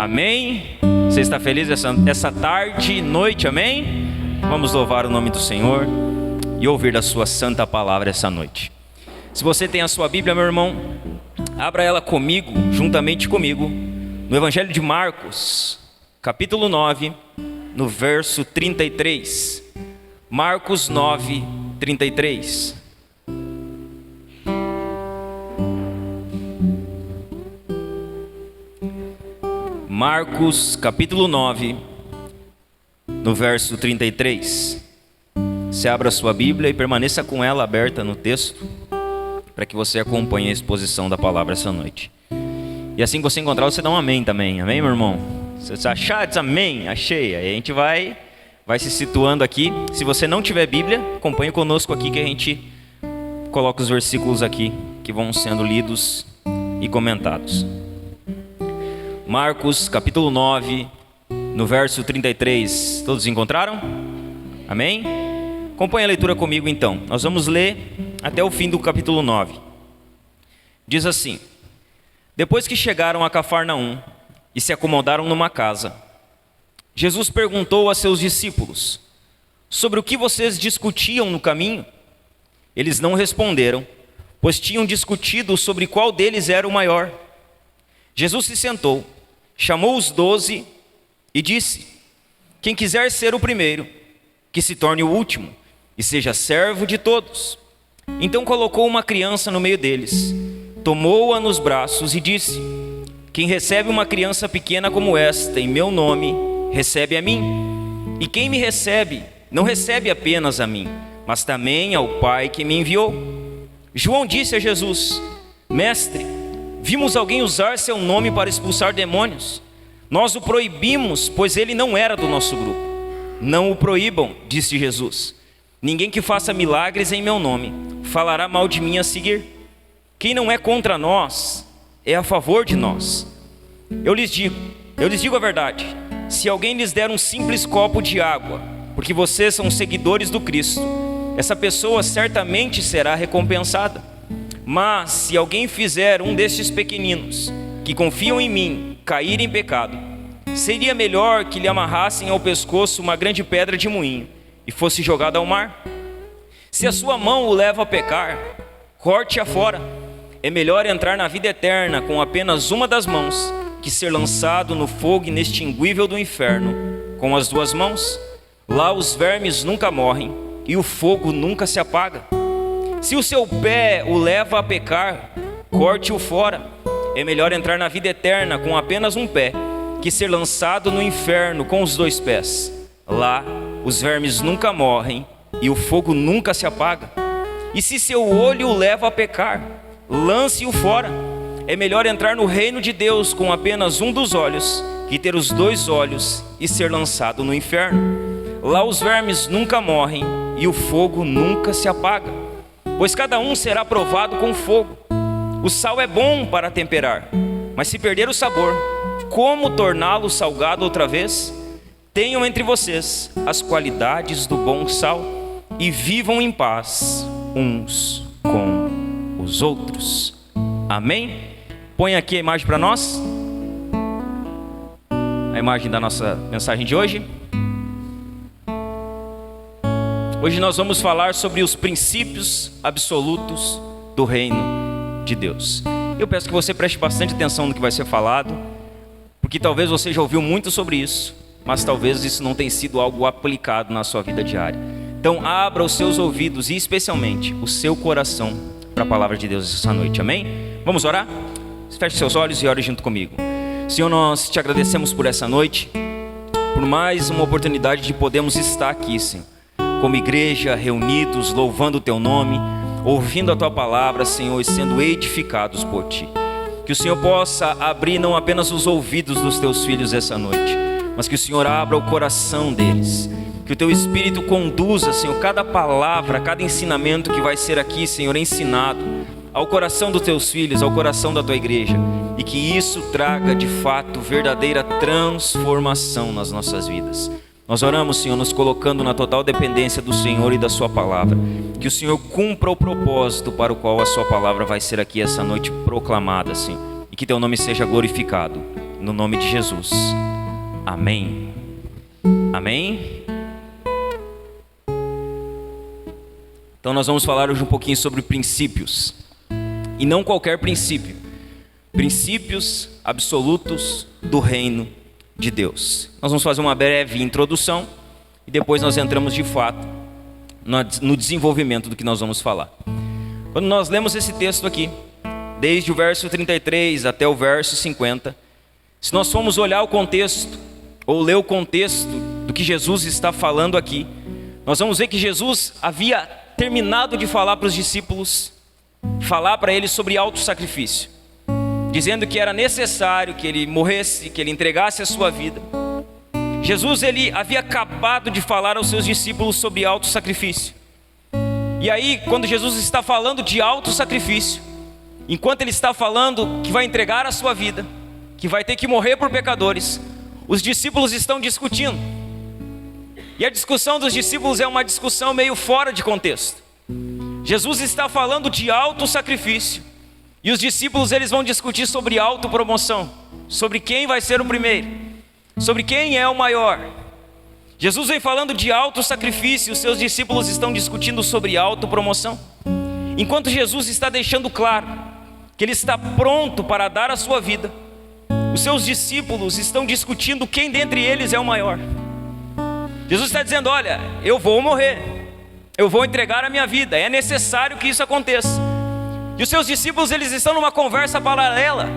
Amém? Você está feliz essa tarde e noite, amém? Vamos louvar o nome do Senhor e ouvir da sua santa palavra essa noite. Se você tem a sua Bíblia, meu irmão, abra ela comigo, juntamente comigo, no Evangelho de Marcos, capítulo 9, no verso 33. Marcos 9, 33. Marcos, capítulo 9, no verso 33. Você abra a sua Bíblia e permaneça com ela aberta no texto, para que você acompanhe a exposição da palavra essa noite. E assim que você encontrar, você dá um amém também. Amém, meu irmão? Você achar, diz amém, achei. Aí a gente vai se situando aqui. Se você não tiver Bíblia, acompanhe conosco aqui que a gente coloca os versículos aqui que vão sendo lidos e comentados. Marcos, capítulo 9, no verso 33. Todos encontraram? Amém? Acompanhe a leitura comigo então. Nós vamos ler até o fim do capítulo 9. Diz assim: Depois que chegaram a Cafarnaum e se acomodaram numa casa, Jesus perguntou a seus discípulos: Sobre o que vocês discutiam no caminho? Eles não responderam, pois tinham discutido sobre qual deles era o maior. Jesus se sentou, chamou os 12 e disse: Quem quiser ser o primeiro, que se torne o último e seja servo de todos. Então colocou uma criança no meio deles, tomou-a nos braços e disse: Quem recebe uma criança pequena como esta em meu nome, recebe a mim. E quem me recebe, não recebe apenas a mim, mas também ao Pai que me enviou. João disse a Jesus: Mestre, vimos alguém usar seu nome para expulsar demônios. Nós o proibimos, pois ele não era do nosso grupo. Não o proíbam, disse Jesus. Ninguém que faça milagres em meu nome falará mal de mim a seguir. Quem não é contra nós, é a favor de nós. Eu lhes digo a verdade. Se alguém lhes der um simples copo de água, porque vocês são seguidores do Cristo, essa pessoa certamente será recompensada. Mas se alguém fizer um destes pequeninos, que confiam em mim, cair em pecado, seria melhor que lhe amarrassem ao pescoço uma grande pedra de moinho e fosse jogado ao mar. Se a sua mão o leva a pecar, corte-a fora. É melhor entrar na vida eterna com apenas uma das mãos, que ser lançado no fogo inextinguível do inferno com as duas mãos. Lá os vermes nunca morrem e o fogo nunca se apaga. Se o seu pé o leva a pecar, corte-o fora. É melhor entrar na vida eterna com apenas um pé, que ser lançado no inferno com os dois pés. Lá os vermes nunca morrem e o fogo nunca se apaga. E se seu olho o leva a pecar, lance-o fora. É melhor entrar no reino de Deus com apenas um dos olhos, que ter os dois olhos e ser lançado no inferno. Lá os vermes nunca morrem e o fogo nunca se apaga, pois cada um será provado com fogo. O sal é bom para temperar, mas se perder o sabor, como torná-lo salgado outra vez? Tenham entre vocês as qualidades do bom sal e vivam em paz uns com os outros. Amém? Põe aqui a imagem para nós. A imagem da nossa mensagem de hoje. Hoje nós vamos falar sobre os princípios absolutos do reino de Deus. Eu peço que você preste bastante atenção no que vai ser falado, porque talvez você já ouviu muito sobre isso, mas talvez isso não tenha sido algo aplicado na sua vida diária. Então abra os seus ouvidos e especialmente o seu coração para a palavra de Deus essa noite, amém? Vamos orar? Feche seus olhos e ore junto comigo. Senhor, nós te agradecemos por essa noite, por mais uma oportunidade de podermos estar aqui, Senhor, como igreja, reunidos, louvando o teu nome, ouvindo a tua palavra, Senhor, e sendo edificados por ti. Que o Senhor possa abrir não apenas os ouvidos dos teus filhos essa noite, mas que o Senhor abra o coração deles. Que o teu Espírito conduza, Senhor, cada palavra, cada ensinamento que vai ser aqui, Senhor, ensinado ao coração dos teus filhos, ao coração da tua igreja. E que isso traga, de fato, verdadeira transformação nas nossas vidas. Nós oramos, Senhor, nos colocando na total dependência do Senhor e da sua palavra. Que o Senhor cumpra o propósito para o qual a sua palavra vai ser aqui essa noite proclamada, Senhor. E que teu nome seja glorificado. no nome de Jesus. Amém. Amém. Então nós vamos falar hoje um pouquinho sobre princípios. E não qualquer princípio. Princípios absolutos do reino de Deus. Nós vamos fazer uma breve introdução e depois nós entramos de fato no desenvolvimento do que nós vamos falar. Quando nós lemos esse texto aqui, desde o verso 33 até o verso 50, se nós formos olhar o contexto, ou ler o contexto do que Jesus está falando aqui, nós vamos ver que Jesus havia terminado de falar para os discípulos, falar para eles sobre autossacrifício, dizendo que era necessário que ele morresse, que ele entregasse a sua vida. Jesus, ele havia acabado de falar aos seus discípulos sobre autossacrifício. E aí, quando Jesus está falando de autossacrifício, enquanto ele está falando que vai entregar a sua vida, que vai ter que morrer por pecadores, os discípulos estão discutindo. E a discussão dos discípulos é uma discussão meio fora de contexto. Jesus está falando de autossacrifício. E os discípulos, eles vão discutir sobre autopromoção, sobre quem vai ser o primeiro, sobre quem é o maior. Jesus vem falando de autossacrifício e os seus discípulos estão discutindo sobre autopromoção. Enquanto Jesus está deixando claro que ele está pronto para dar a sua vida, os seus discípulos estão discutindo quem dentre eles é o maior. Jesus está dizendo: olha, eu vou morrer, eu vou entregar a minha vida, é necessário que isso aconteça. E os seus discípulos, eles estão numa conversa paralela,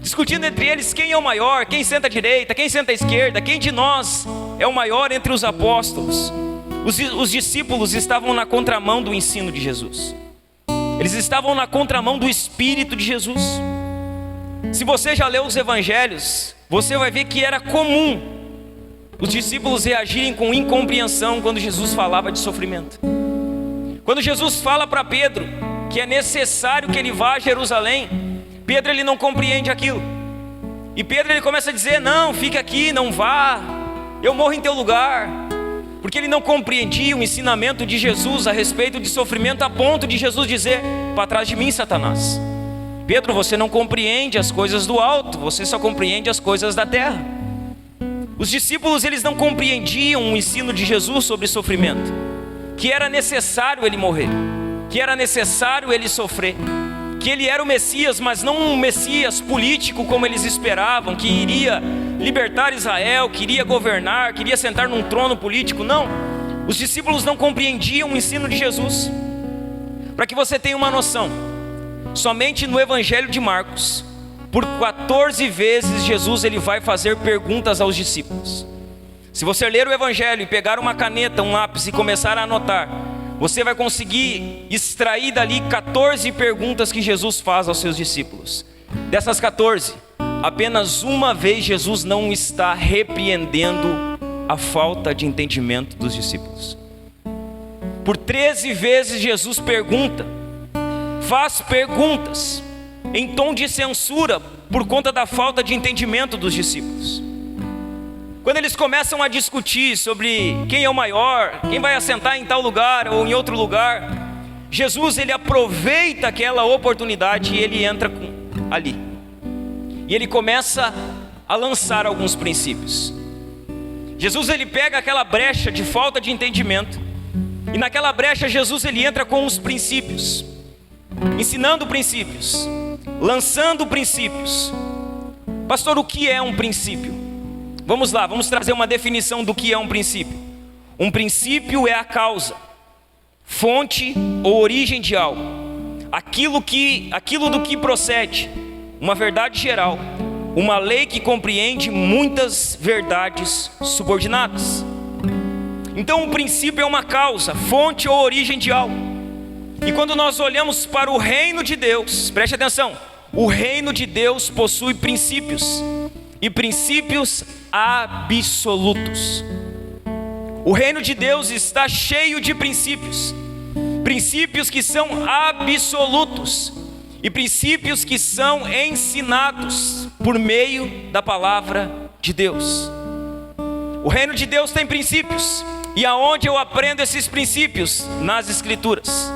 discutindo entre eles quem é o maior, quem senta à direita, quem senta à esquerda, quem de nós é o maior entre os apóstolos. Os discípulos estavam na contramão do ensino de Jesus. Eles estavam na contramão do Espírito de Jesus. Se você já leu os evangelhos, você vai ver que era comum os discípulos reagirem com incompreensão quando Jesus falava de sofrimento. Quando Jesus fala para Pedro que é necessário que ele vá a Jerusalém, Pedro, ele não compreende aquilo. E Pedro, ele começa a dizer: não, fica aqui, não vá, eu morro em teu lugar. Porque ele não compreendia o ensinamento de Jesus a respeito de sofrimento, a ponto de Jesus dizer: para trás de mim, Satanás. Pedro, você não compreende as coisas do alto, você só compreende as coisas da terra. Os discípulos, eles não compreendiam o ensino de Jesus sobre sofrimento, que era necessário ele morrer, que era necessário ele sofrer, que ele era o Messias, mas não um Messias político como eles esperavam, que iria libertar Israel, que iria governar, que iria sentar num trono político. Não, os discípulos não compreendiam o ensino de Jesus. Para que você tenha uma noção, somente no Evangelho de Marcos, por 14 vezes Jesus, ele vai fazer perguntas aos discípulos. Se você ler o Evangelho e pegar uma caneta, um lápis e começar a anotar, você vai conseguir extrair dali 14 perguntas que Jesus faz aos seus discípulos. Dessas 14, apenas uma vez Jesus não está repreendendo a falta de entendimento dos discípulos. Por 13 vezes Jesus pergunta, faz perguntas em tom de censura por conta da falta de entendimento dos discípulos. Quando eles começam a discutir sobre quem é o maior, quem vai assentar em tal lugar ou em outro lugar, Jesus, ele aproveita aquela oportunidade e ele entra ali. E ele começa a lançar alguns princípios. Jesus, ele pega aquela brecha de falta de entendimento, e naquela brecha Jesus, ele entra com os princípios, ensinando princípios, lançando princípios. Pastor, o que é um princípio? Vamos lá, vamos trazer uma definição do que é um princípio. Um princípio é a causa, fonte ou origem de algo, aquilo do que procede, uma verdade geral, uma lei que compreende muitas verdades subordinadas. Então, um princípio é uma causa, fonte ou origem de algo. E quando nós olhamos para o reino de Deus, preste atenção, o reino de Deus possui princípios, e princípios absolutos. O reino de Deus está cheio de princípios, princípios que são absolutos, e princípios que são ensinados por meio da palavra de Deus. O reino de Deus tem princípios, e aonde eu aprendo esses princípios? Nas Escrituras.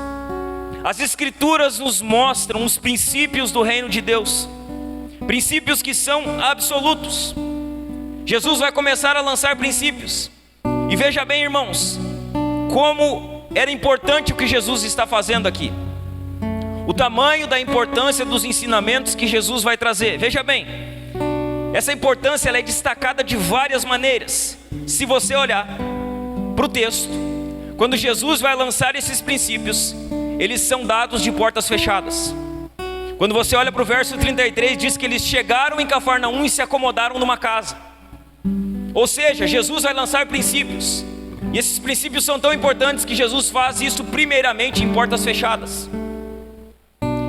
As Escrituras nos mostram os princípios do reino de Deus. Princípios que são absolutos. Jesus vai começar a lançar princípios. E veja bem, irmãos, como era importante o que Jesus está fazendo aqui. O tamanho da importância dos ensinamentos que Jesus vai trazer. Veja bem, essa importância ela é destacada de várias maneiras. Se você olhar para o texto, quando Jesus vai lançar esses princípios, eles são dados de portas fechadas. Quando você olha para o verso 33, diz que eles chegaram em Cafarnaum e se acomodaram numa casa. Ou seja, Jesus vai lançar princípios. E esses princípios são tão importantes que Jesus faz isso primeiramente em portas fechadas.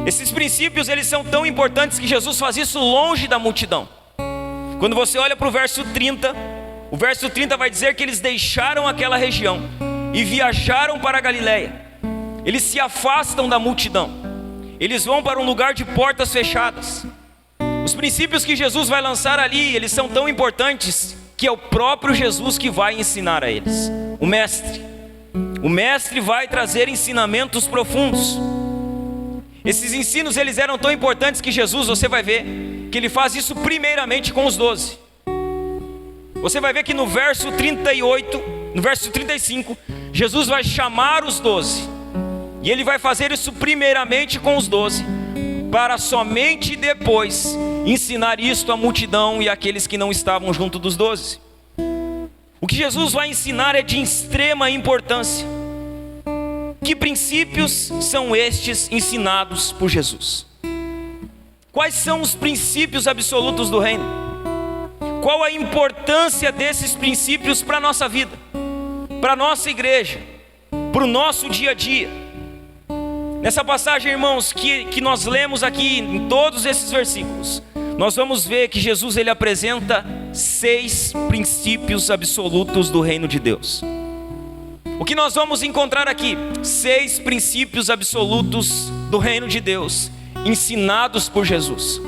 Esses princípios eles são tão importantes que Jesus faz isso longe da multidão. Quando você olha para o verso 30, o verso 30 vai dizer que eles deixaram aquela região e viajaram para a Galileia. Eles se afastam da multidão. Eles vão para um lugar de portas fechadas. Os princípios que Jesus vai lançar ali, eles são tão importantes que é o próprio Jesus que vai ensinar a eles. O mestre vai trazer ensinamentos profundos. Esses ensinos eles eram tão importantes que Jesus, você vai ver que ele faz isso primeiramente com os 12. Você vai ver que no verso 38, no verso 35, Jesus vai chamar os 12. E ele vai fazer isso primeiramente com os 12, para somente depois ensinar isto à multidão e àqueles que não estavam junto dos 12. O que Jesus vai ensinar é de extrema importância. Que princípios são estes ensinados por Jesus? Quais são os princípios absolutos do reino? Qual a importância desses princípios para a nossa vida, para a nossa igreja, para o nosso dia a dia? Nessa passagem, irmãos, que nós lemos aqui em todos esses versículos, nós vamos ver que Jesus ele apresenta 6 princípios absolutos do reino de Deus. O que nós vamos encontrar aqui? 6 princípios absolutos do reino de Deus, ensinados por Jesus.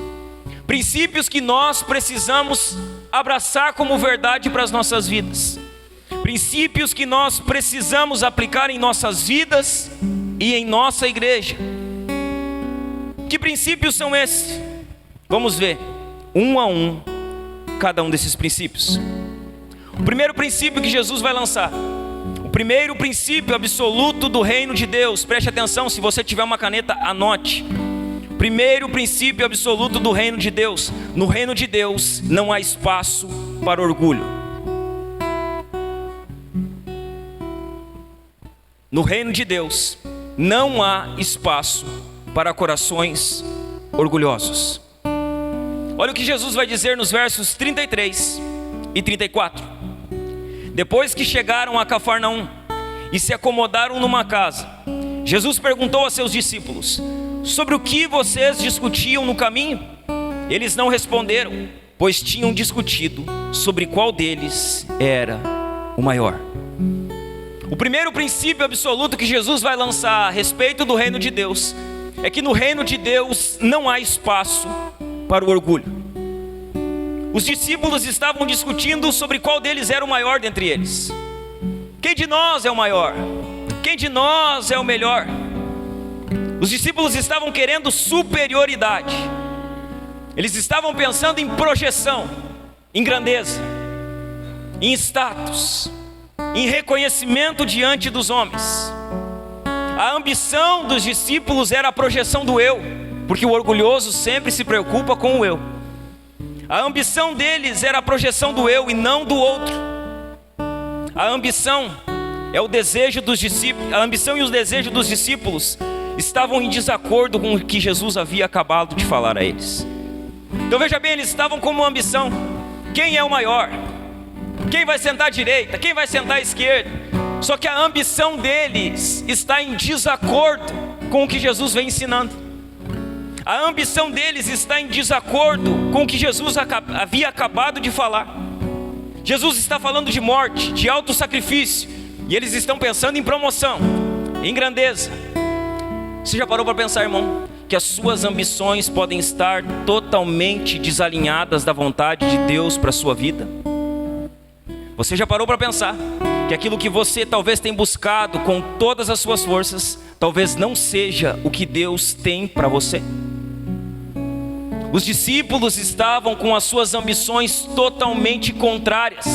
Princípios que nós precisamos abraçar como verdade para as nossas vidas. Princípios que nós precisamos aplicar em nossas vidas e em nossa igreja. Que princípios são esses? Vamos ver, um a um, cada um desses princípios. O primeiro princípio que Jesus vai lançar, o primeiro princípio absoluto do reino de Deus, preste atenção, se você tiver uma caneta, anote. Primeiro princípio absoluto do reino de Deus: no reino de Deus não há espaço para orgulho. No reino de Deus não há espaço para corações orgulhosos. Olha o que Jesus vai dizer nos versos 33 e 34. Depois que chegaram a Cafarnaum e se acomodaram numa casa, Jesus perguntou a seus discípulos: sobre o que vocês discutiam no caminho? Eles não responderam, pois tinham discutido sobre qual deles era o maior. O primeiro princípio absoluto que Jesus vai lançar a respeito do reino de Deus é que no reino de Deus não há espaço para o orgulho. Os discípulos estavam discutindo sobre qual deles era o maior dentre eles. Quem de nós é o maior? Quem de nós é o melhor? Os discípulos estavam querendo superioridade. Eles estavam pensando em projeção, em grandeza, em status, em reconhecimento diante dos homens. A ambição dos discípulos era a projeção do eu, porque o orgulhoso sempre se preocupa com o eu. A ambição deles era a projeção do eu e não do outro. A ambição é o desejo dos discípulos. A ambição e os desejos dos discípulos estavam em desacordo com o que Jesus havia acabado de falar a eles. Então veja bem, eles estavam com uma ambição: quem é o maior? Quem vai sentar à direita? Quem vai sentar à esquerda? Só que a ambição deles está em desacordo com o que Jesus vem ensinando. A ambição deles está em desacordo com o que Jesus havia acabado de falar. Jesus está falando de morte, de alto sacrifício, e eles estão pensando em promoção, em grandeza. Você já parou para pensar, irmão, que as suas ambições podem estar totalmente desalinhadas da vontade de Deus para a sua vida? Você já parou para pensar que aquilo que você talvez tenha buscado com todas as suas forças, talvez não seja o que Deus tem para você? Os discípulos estavam com as suas ambições totalmente contrárias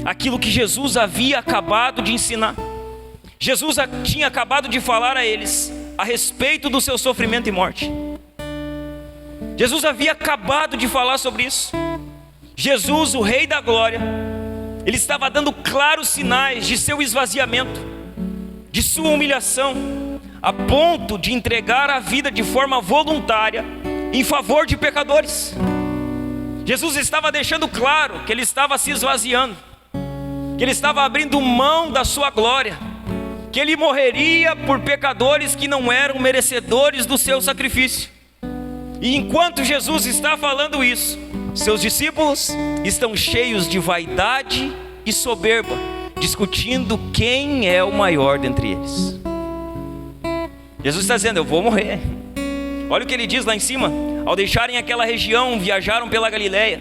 àquilo que Jesus havia acabado de ensinar. Jesus tinha acabado de falar a eles a respeito do seu sofrimento e morte. Jesus havia acabado de falar sobre isso. Jesus, o Rei da Glória, ele estava dando claros sinais de seu esvaziamento, de sua humilhação, a ponto de entregar a vida de forma voluntária em favor de pecadores. Jesus estava deixando claro que ele estava se esvaziando, que ele estava abrindo mão da sua glória, que ele morreria por pecadores que não eram merecedores do seu sacrifício. E enquanto Jesus está falando isso, seus discípulos estão cheios de vaidade e soberba, discutindo quem é o maior dentre eles. Jesus está dizendo: eu vou morrer. Olha o que ele diz lá em cima: ao deixarem aquela região, viajaram pela Galileia.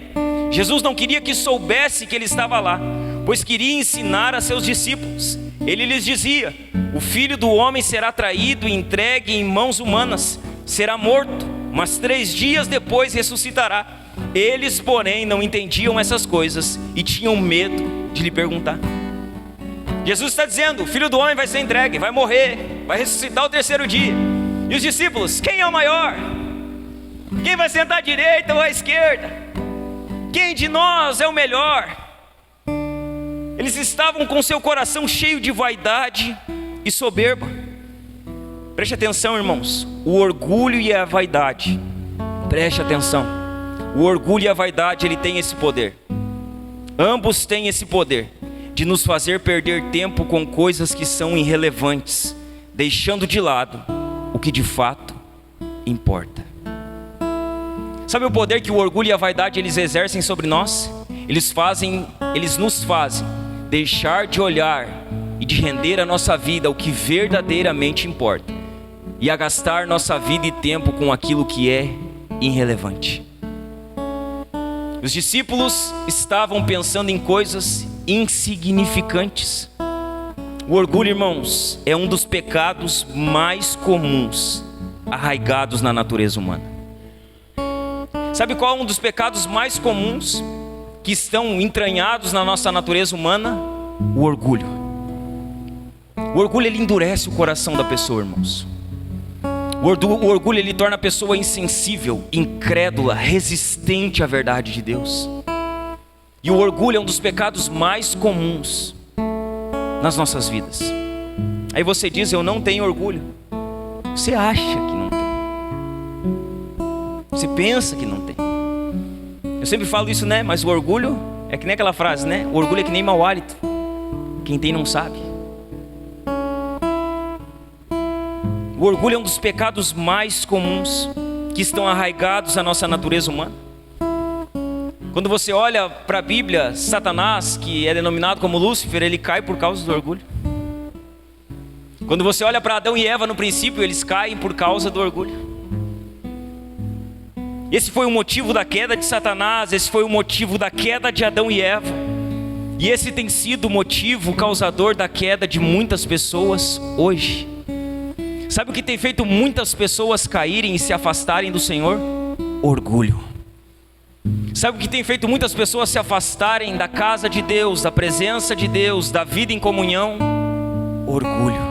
Jesus não queria que soubesse que ele estava lá, pois queria ensinar a seus discípulos. Ele lhes dizia: o Filho do Homem será traído e entregue em mãos humanas, será morto, mas 3 dias depois ressuscitará. Eles, porém, não entendiam essas coisas e tinham medo de lhe perguntar. Jesus está dizendo: o Filho do Homem vai ser entregue, vai morrer, vai ressuscitar ao 3º dia. E os discípulos: quem é o maior? Quem vai sentar à direita ou à esquerda? Quem de nós é o melhor? Eles estavam com seu coração cheio de vaidade e soberba. Preste atenção, irmãos. O orgulho e a vaidade, preste atenção. O orgulho e a vaidade, ele tem esse poder. Ambos têm esse poder de nos fazer perder tempo com coisas que são irrelevantes, deixando de lado o que de fato importa. Sabe o poder que o orgulho e a vaidade eles exercem sobre nós? Eles nos fazem deixar de olhar e de render a nossa vida ao que verdadeiramente importa, e a gastar nossa vida e tempo com aquilo que é irrelevante. Os discípulos estavam pensando em coisas insignificantes. O orgulho, irmãos, é um dos pecados mais comuns arraigados na natureza humana. Sabe qual é um dos pecados mais comuns que estão entranhados na nossa natureza humana? O orgulho. O orgulho, ele endurece o coração da pessoa, irmãos. O orgulho, ele torna a pessoa insensível, incrédula, resistente à verdade de Deus. E o orgulho é um dos pecados mais comuns nas nossas vidas. Aí você diz: eu não tenho orgulho. Você acha que não tem. Você pensa que não tem. Eu sempre falo isso, né? Mas o orgulho é que nem aquela frase, né? O orgulho é que nem mau hálito. Quem tem não sabe. O orgulho é um dos pecados mais comuns que estão arraigados à nossa natureza humana. Quando você olha para a Bíblia, Satanás, que é denominado como Lúcifer, ele cai por causa do orgulho. Quando você olha para Adão e Eva no princípio, eles caem por causa do orgulho. Esse foi o motivo da queda de Satanás, esse foi o motivo da queda de Adão e Eva. E esse tem sido o motivo causador da queda de muitas pessoas hoje. Sabe o que tem feito muitas pessoas caírem e se afastarem do Senhor? Orgulho. Sabe o que tem feito muitas pessoas se afastarem da casa de Deus, da presença de Deus, da vida em comunhão? Orgulho.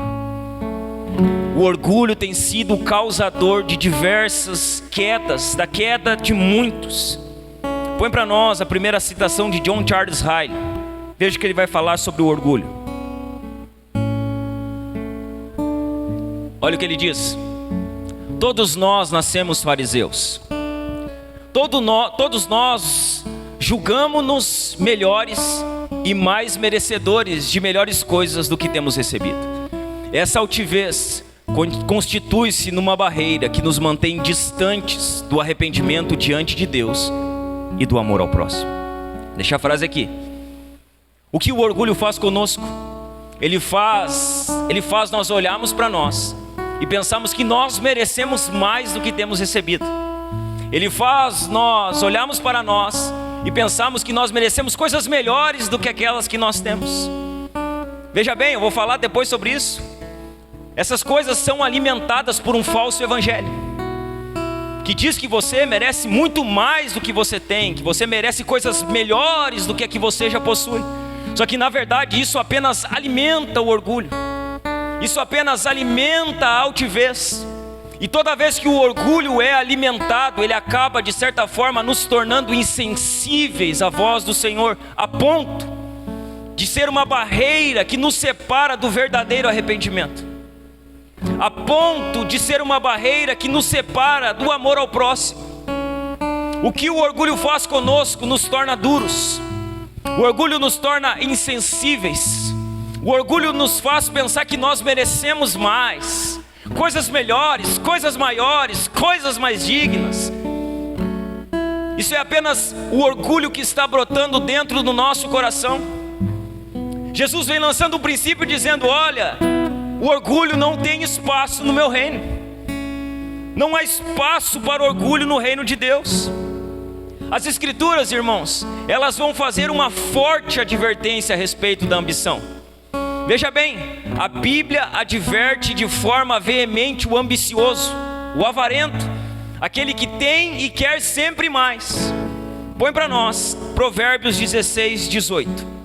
O orgulho tem sido o causador de diversas quedas, da queda de muitos. Põe para nós a primeira citação de John Charles Riley. Veja que ele vai falar sobre o orgulho. Olha o que ele diz: todos nós nascemos fariseus. Todos nós julgamos-nos melhores e mais merecedores de melhores coisas do que temos recebido. Essa altivez constitui-se numa barreira que nos mantém distantes do arrependimento diante de Deus e do amor ao próximo. Deixa a frase aqui. O que o orgulho faz conosco? Ele faz nós olharmos para nós e pensarmos que nós merecemos mais do que temos recebido. Ele faz nós olharmos para nós e pensarmos que nós merecemos coisas melhores do que aquelas que nós temos. Veja bem, eu vou falar depois sobre isso. Essas coisas são alimentadas por um falso evangelho, que diz que você merece muito mais do que você tem, que você merece coisas melhores do que a que você já possui. Só que na verdade isso apenas alimenta o orgulho, isso apenas alimenta a altivez. E toda vez que o orgulho é alimentado, ele acaba de certa forma nos tornando insensíveis à voz do Senhor, a ponto de ser uma barreira que nos separa do verdadeiro arrependimento, a ponto de ser uma barreira que nos separa do amor ao próximo. O que o orgulho faz conosco nos torna duros, o orgulho nos torna insensíveis, o orgulho nos faz pensar que nós merecemos mais, coisas melhores, coisas maiores, coisas mais dignas. Isso é apenas o orgulho que está brotando dentro do nosso coração. Jesus vem lançando um princípio dizendo: olha, o orgulho não tem espaço no meu reino. Não há espaço para orgulho no reino de Deus. As Escrituras, irmãos, elas vão fazer uma forte advertência a respeito da ambição. Veja bem, a Bíblia adverte de forma veemente o ambicioso, o avarento, aquele que tem e quer sempre mais. Põe para nós Provérbios 16, 18.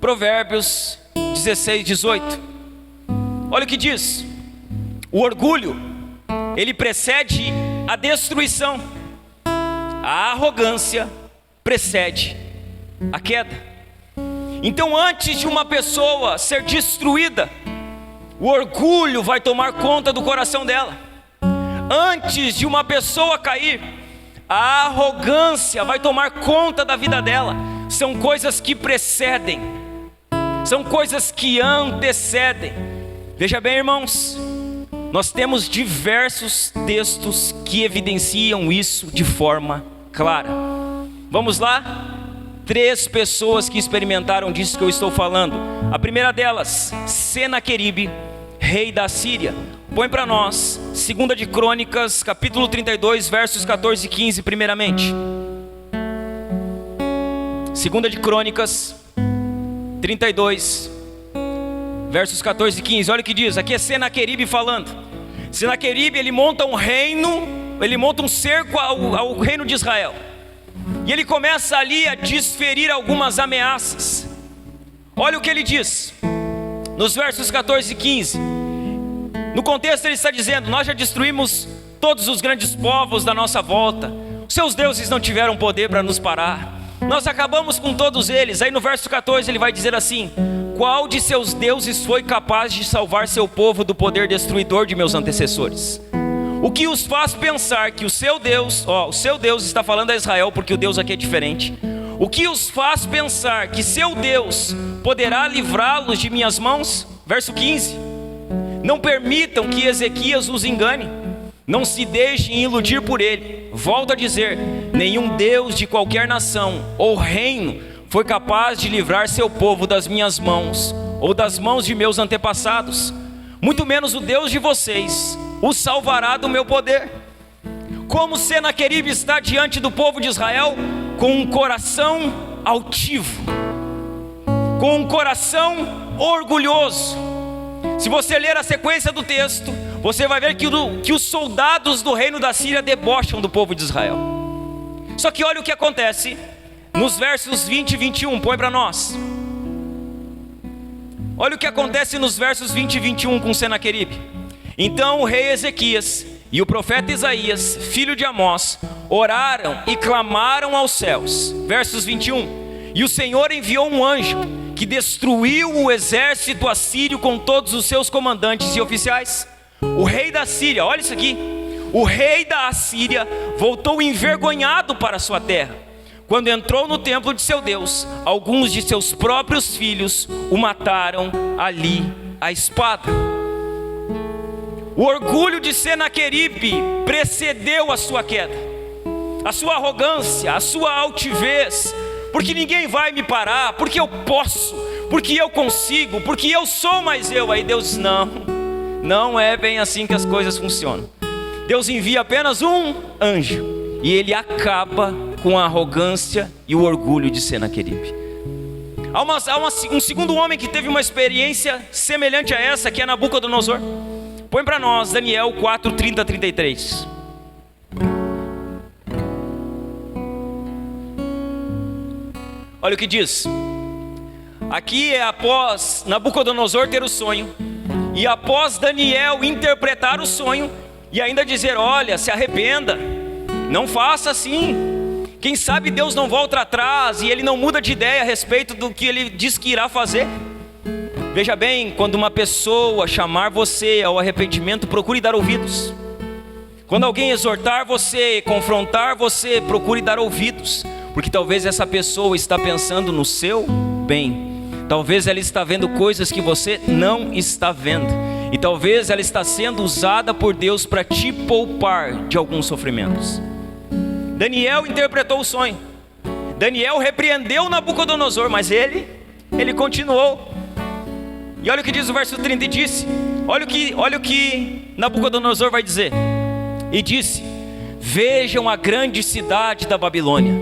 Provérbios 16, 18. Olha o que diz: o orgulho, ele precede a destruição, a arrogância precede a queda. Então, antes de uma pessoa ser destruída, o orgulho vai tomar conta do coração dela. Antes de uma pessoa cair, a arrogância vai tomar conta da vida dela. São coisas que precedem, são coisas que antecedem. Veja bem, irmãos, nós temos diversos textos que evidenciam isso de forma clara. Vamos lá? 3 pessoas que experimentaram disso que eu estou falando. A primeira delas, Senaqueribe, rei da Síria. Põe para nós 2 de Crônicas, capítulo 32, versos 14 e 15 primeiramente. 2 de Crônicas 32, versos 14 e 15. Olha o que diz, aqui é Senaqueribe falando. Senaqueribe, ele monta um reino, ele monta um cerco ao reino de Israel. E ele começa ali a desferir algumas ameaças. Olha o que ele diz nos versos 14 e 15. No contexto ele está dizendo: nós já destruímos todos os grandes povos da nossa volta, os seus deuses não tiveram poder para nos parar, nós acabamos com todos eles. Aí no verso 14 ele vai dizer assim: qual de seus deuses foi capaz de salvar seu povo do poder destruidor de meus antecessores? O que os faz pensar que o seu Deus, o seu Deus está falando a Israel, porque o Deus aqui é diferente. O que os faz pensar que seu Deus poderá livrá-los de minhas mãos? Verso 15. Não permitam que Ezequias os engane, não se deixem iludir por ele. Volto a dizer, nenhum Deus de qualquer nação ou reino foi capaz de livrar seu povo das minhas mãos, ou das mãos de meus antepassados. Muito menos o Deus de vocês o salvará do meu poder. Como Senaqueribe está diante do povo de Israel? Com um coração altivo, com um coração orgulhoso. Se você ler a sequência do texto, você vai ver que os soldados do reino da Síria debocham do povo de Israel. Só que olha o que acontece nos versos 20 e 21, põe para nós. Olha o que acontece nos versos 20 e 21 com Senaqueribe. Então o rei Ezequias e o profeta Isaías, filho de Amós, oraram e clamaram aos céus. Versos 21. E o Senhor enviou um anjo que destruiu o exército assírio com todos os seus comandantes e oficiais. O rei da Síria, olha isso aqui, o rei da Assíria voltou envergonhado para sua terra. Quando entrou no templo de seu Deus, alguns de seus próprios filhos o mataram ali à espada. O orgulho de Senaqueribe precedeu a sua queda, a sua arrogância, a sua altivez, porque ninguém vai me parar, porque eu posso, porque eu consigo, porque eu sou mais eu. Aí Deus diz: não é bem assim que as coisas funcionam. Deus envia apenas um anjo e ele acaba com a arrogância e o orgulho de Senaqueribe. Há um segundo homem que teve uma experiência semelhante a essa, que é Nabucodonosor. Põe para nós Daniel 4, 30 a 33. Olha o que diz. Aqui é após Nabucodonosor ter o sonho, e após Daniel interpretar o sonho, e ainda dizer: olha, se arrependa, não faça assim. Quem sabe Deus não volta atrás e Ele não muda de ideia a respeito do que Ele diz que irá fazer. Veja bem, quando uma pessoa chamar você ao arrependimento, procure dar ouvidos. Quando alguém exortar você, confrontar você, procure dar ouvidos, porque talvez essa pessoa está pensando no seu bem. Talvez ela está vendo coisas que você não está vendo, e talvez ela está sendo usada por Deus para te poupar de alguns sofrimentos. Daniel interpretou o sonho. Daniel repreendeu Nabucodonosor, mas ele continuou. E olha o que diz o verso 30, e disse, olha o que Nabucodonosor vai dizer. E disse: vejam a grande cidade da Babilônia.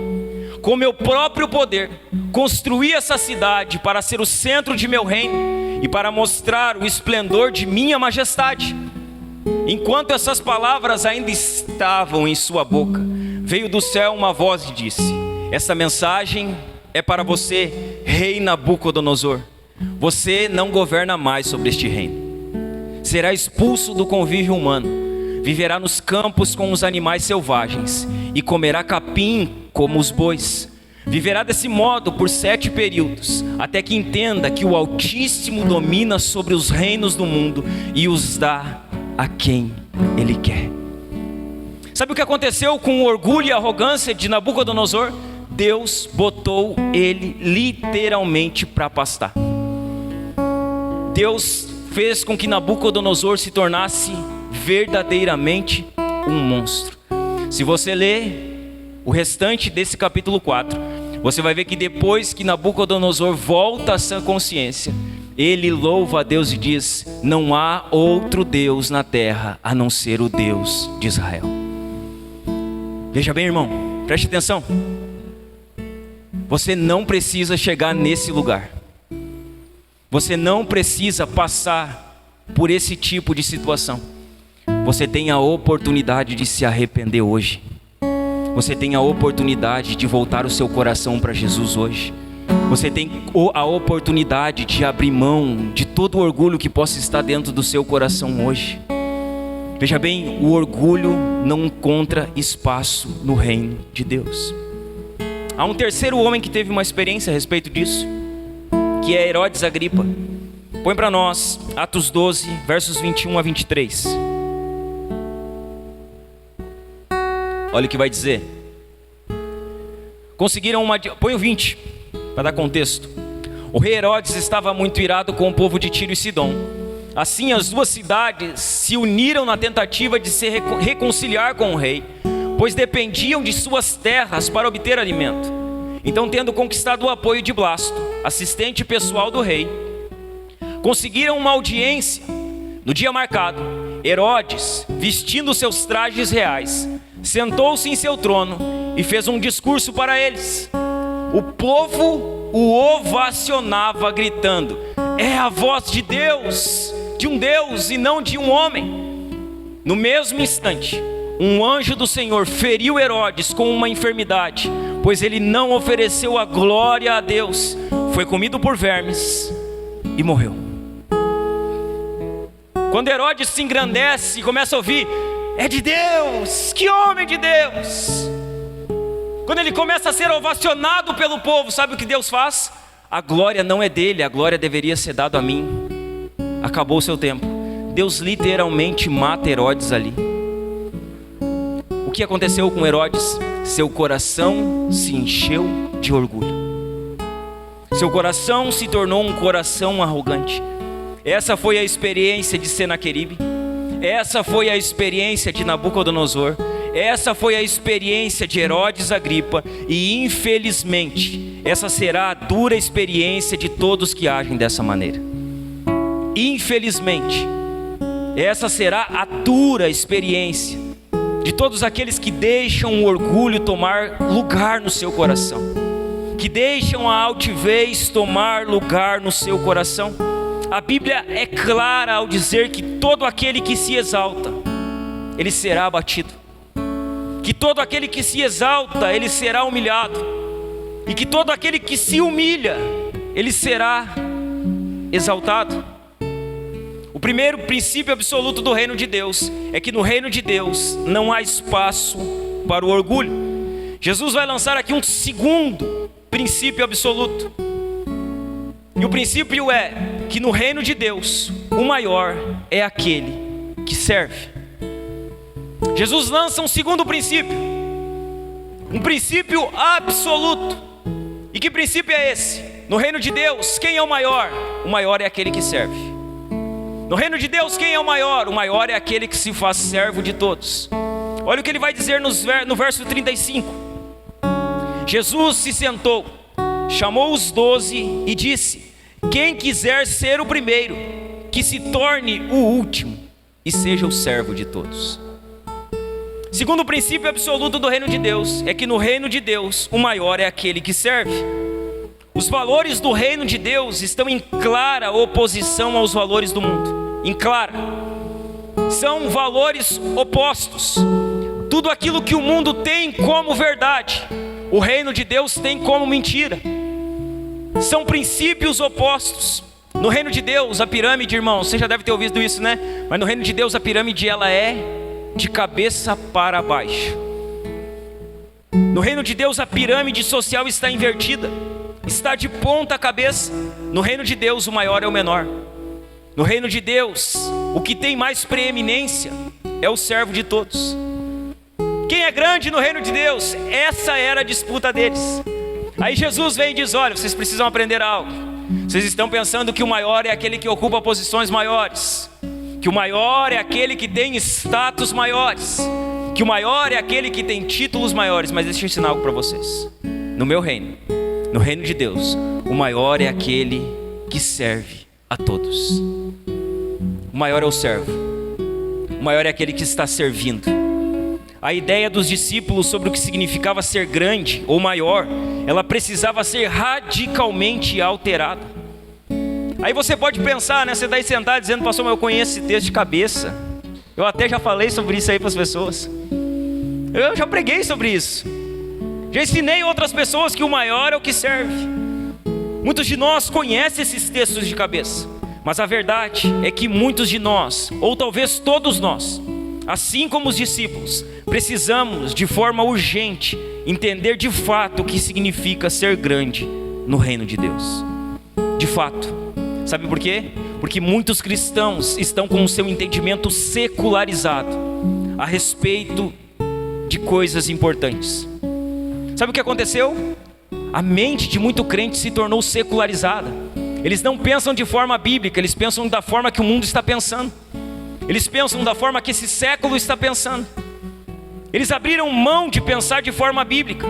Com meu próprio poder construí essa cidade para ser o centro de meu reino e para mostrar o esplendor de minha majestade. Enquanto essas palavras ainda estavam em sua boca, veio do céu uma voz e disse: essa mensagem é para você, rei Nabucodonosor. Você não governa mais sobre este reino. Será expulso do convívio humano, viverá nos campos com os animais selvagens e comerá capim como os bois. Viverá desse modo por 7 períodos, até que entenda que o Altíssimo domina sobre os reinos do mundo e os dá a quem Ele quer. Sabe o que aconteceu com o orgulho e a arrogância de Nabucodonosor? Deus botou ele literalmente para pastar. Deus fez com que Nabucodonosor se tornasse verdadeiramente um monstro. Se você ler o restante desse capítulo 4, você vai ver que depois que Nabucodonosor volta à sã consciência, ele louva a Deus e diz: não há outro Deus na terra a não ser o Deus de Israel. Veja bem, irmão, preste atenção. Você não precisa chegar nesse lugar. Você não precisa passar por esse tipo de situação. Você tem a oportunidade de se arrepender hoje. Você tem a oportunidade de voltar o seu coração para Jesus hoje. Você tem a oportunidade de abrir mão de todo o orgulho que possa estar dentro do seu coração hoje. Veja bem, o orgulho não encontra espaço no reino de Deus. Há um terceiro homem que teve uma experiência a respeito disso, que é Herodes Agripa. Põe para nós Atos 12, versos 21 a 23. Olha o que vai dizer. Conseguiram põe o 20, para dar contexto. O rei Herodes estava muito irado com o povo de Tiro e Sidom. Assim as duas cidades se uniram na tentativa de se reconciliar com o rei, pois dependiam de suas terras para obter alimento. Então, tendo conquistado o apoio de Blasto, assistente pessoal do rei, conseguiram uma audiência. No dia marcado, Herodes, vestindo seus trajes reais, sentou-se em seu trono e fez um discurso para eles. O povo o ovacionava, gritando: é a voz de Deus, de um Deus e não de um homem. No mesmo instante, um anjo do Senhor feriu Herodes com uma enfermidade, pois ele não ofereceu a glória a Deus. Foi comido por vermes e morreu. Quando Herodes se engrandece e começa a ouvir: é de Deus, que homem de Deus. Quando ele começa a ser ovacionado pelo povo, sabe o que Deus faz? A glória não é dele, a glória deveria ser dada a mim. Acabou o seu tempo. Deus literalmente mata Herodes ali. O que aconteceu com Herodes? Seu coração se encheu de orgulho. Seu coração se tornou um coração arrogante. Essa foi a experiência de Senaqueribe. Essa foi a experiência de Nabucodonosor. Essa foi a experiência de Herodes Agripa. E infelizmente, essa será a dura experiência de todos que agem dessa maneira. Infelizmente, essa será a dura experiência de todos aqueles que deixam o orgulho tomar lugar no seu coração, que deixam a altivez tomar lugar no seu coração. A Bíblia é clara ao dizer que todo aquele que se exalta, ele será abatido. Que todo aquele que se exalta, ele será humilhado. E que todo aquele que se humilha, ele será exaltado. O primeiro princípio absoluto do reino de Deus é que no reino de Deus não há espaço para o orgulho. Jesus vai lançar aqui um segundo princípio absoluto. E o princípio é que no reino de Deus, o maior é aquele que serve. Jesus lança um segundo princípio, um princípio absoluto. E que princípio é esse? No reino de Deus, quem é o maior? O maior é aquele que serve. No reino de Deus, quem é o maior? O maior é aquele que se faz servo de todos. Olha o que ele vai dizer no verso 35. Jesus se sentou, chamou os 12 e disse: quem quiser ser o primeiro, que se torne o último e seja o servo de todos. Segundo princípio absoluto do reino de Deus é que no reino de Deus o maior é aquele que serve. Os valores do reino de Deus estão em clara oposição aos valores do mundo. Em clara. São valores opostos. Tudo aquilo que o mundo tem como verdade, o reino de Deus tem como mentira. São princípios opostos. No reino de Deus, a pirâmide, irmão, você já deve ter ouvido isso, né? Mas no reino de Deus, a pirâmide, ela é de cabeça para baixo. No reino de Deus, a pirâmide social está invertida, está de ponta cabeça. No reino de Deus, o maior é o menor. No reino de Deus, o que tem mais preeminência é o servo de todos. Quem é grande no reino de Deus? Essa era a disputa deles. Aí Jesus vem e diz: olha, vocês precisam aprender algo. Vocês estão pensando que o maior é aquele que ocupa posições maiores, que o maior é aquele que tem status maiores, que o maior é aquele que tem títulos maiores. Mas deixa eu ensinar algo para vocês. No meu reino, no reino de Deus, o maior é aquele que serve a todos. O maior é o servo. O maior é aquele que está servindo. A ideia dos discípulos sobre o que significava ser grande ou maior, ela precisava ser radicalmente alterada. Aí você pode pensar, né? Você está aí sentado dizendo: pastor, mas eu conheço esse texto de cabeça. Eu até já falei sobre isso aí para as pessoas. Eu já preguei sobre isso. Já ensinei outras pessoas que o maior é o que serve. Muitos de nós conhecem esses textos de cabeça. Mas a verdade é que muitos de nós, ou talvez todos nós, assim como os discípulos, precisamos de forma urgente entender de fato o que significa ser grande no reino de Deus. De fato. Sabe por quê? Porque muitos cristãos estão com o seu entendimento secularizado a respeito de coisas importantes. Sabe o que aconteceu? A mente de muito crente se tornou secularizada. Eles não pensam de forma bíblica, eles pensam da forma que o mundo está pensando. Eles pensam da forma que esse século está pensando. Eles abriram mão de pensar de forma bíblica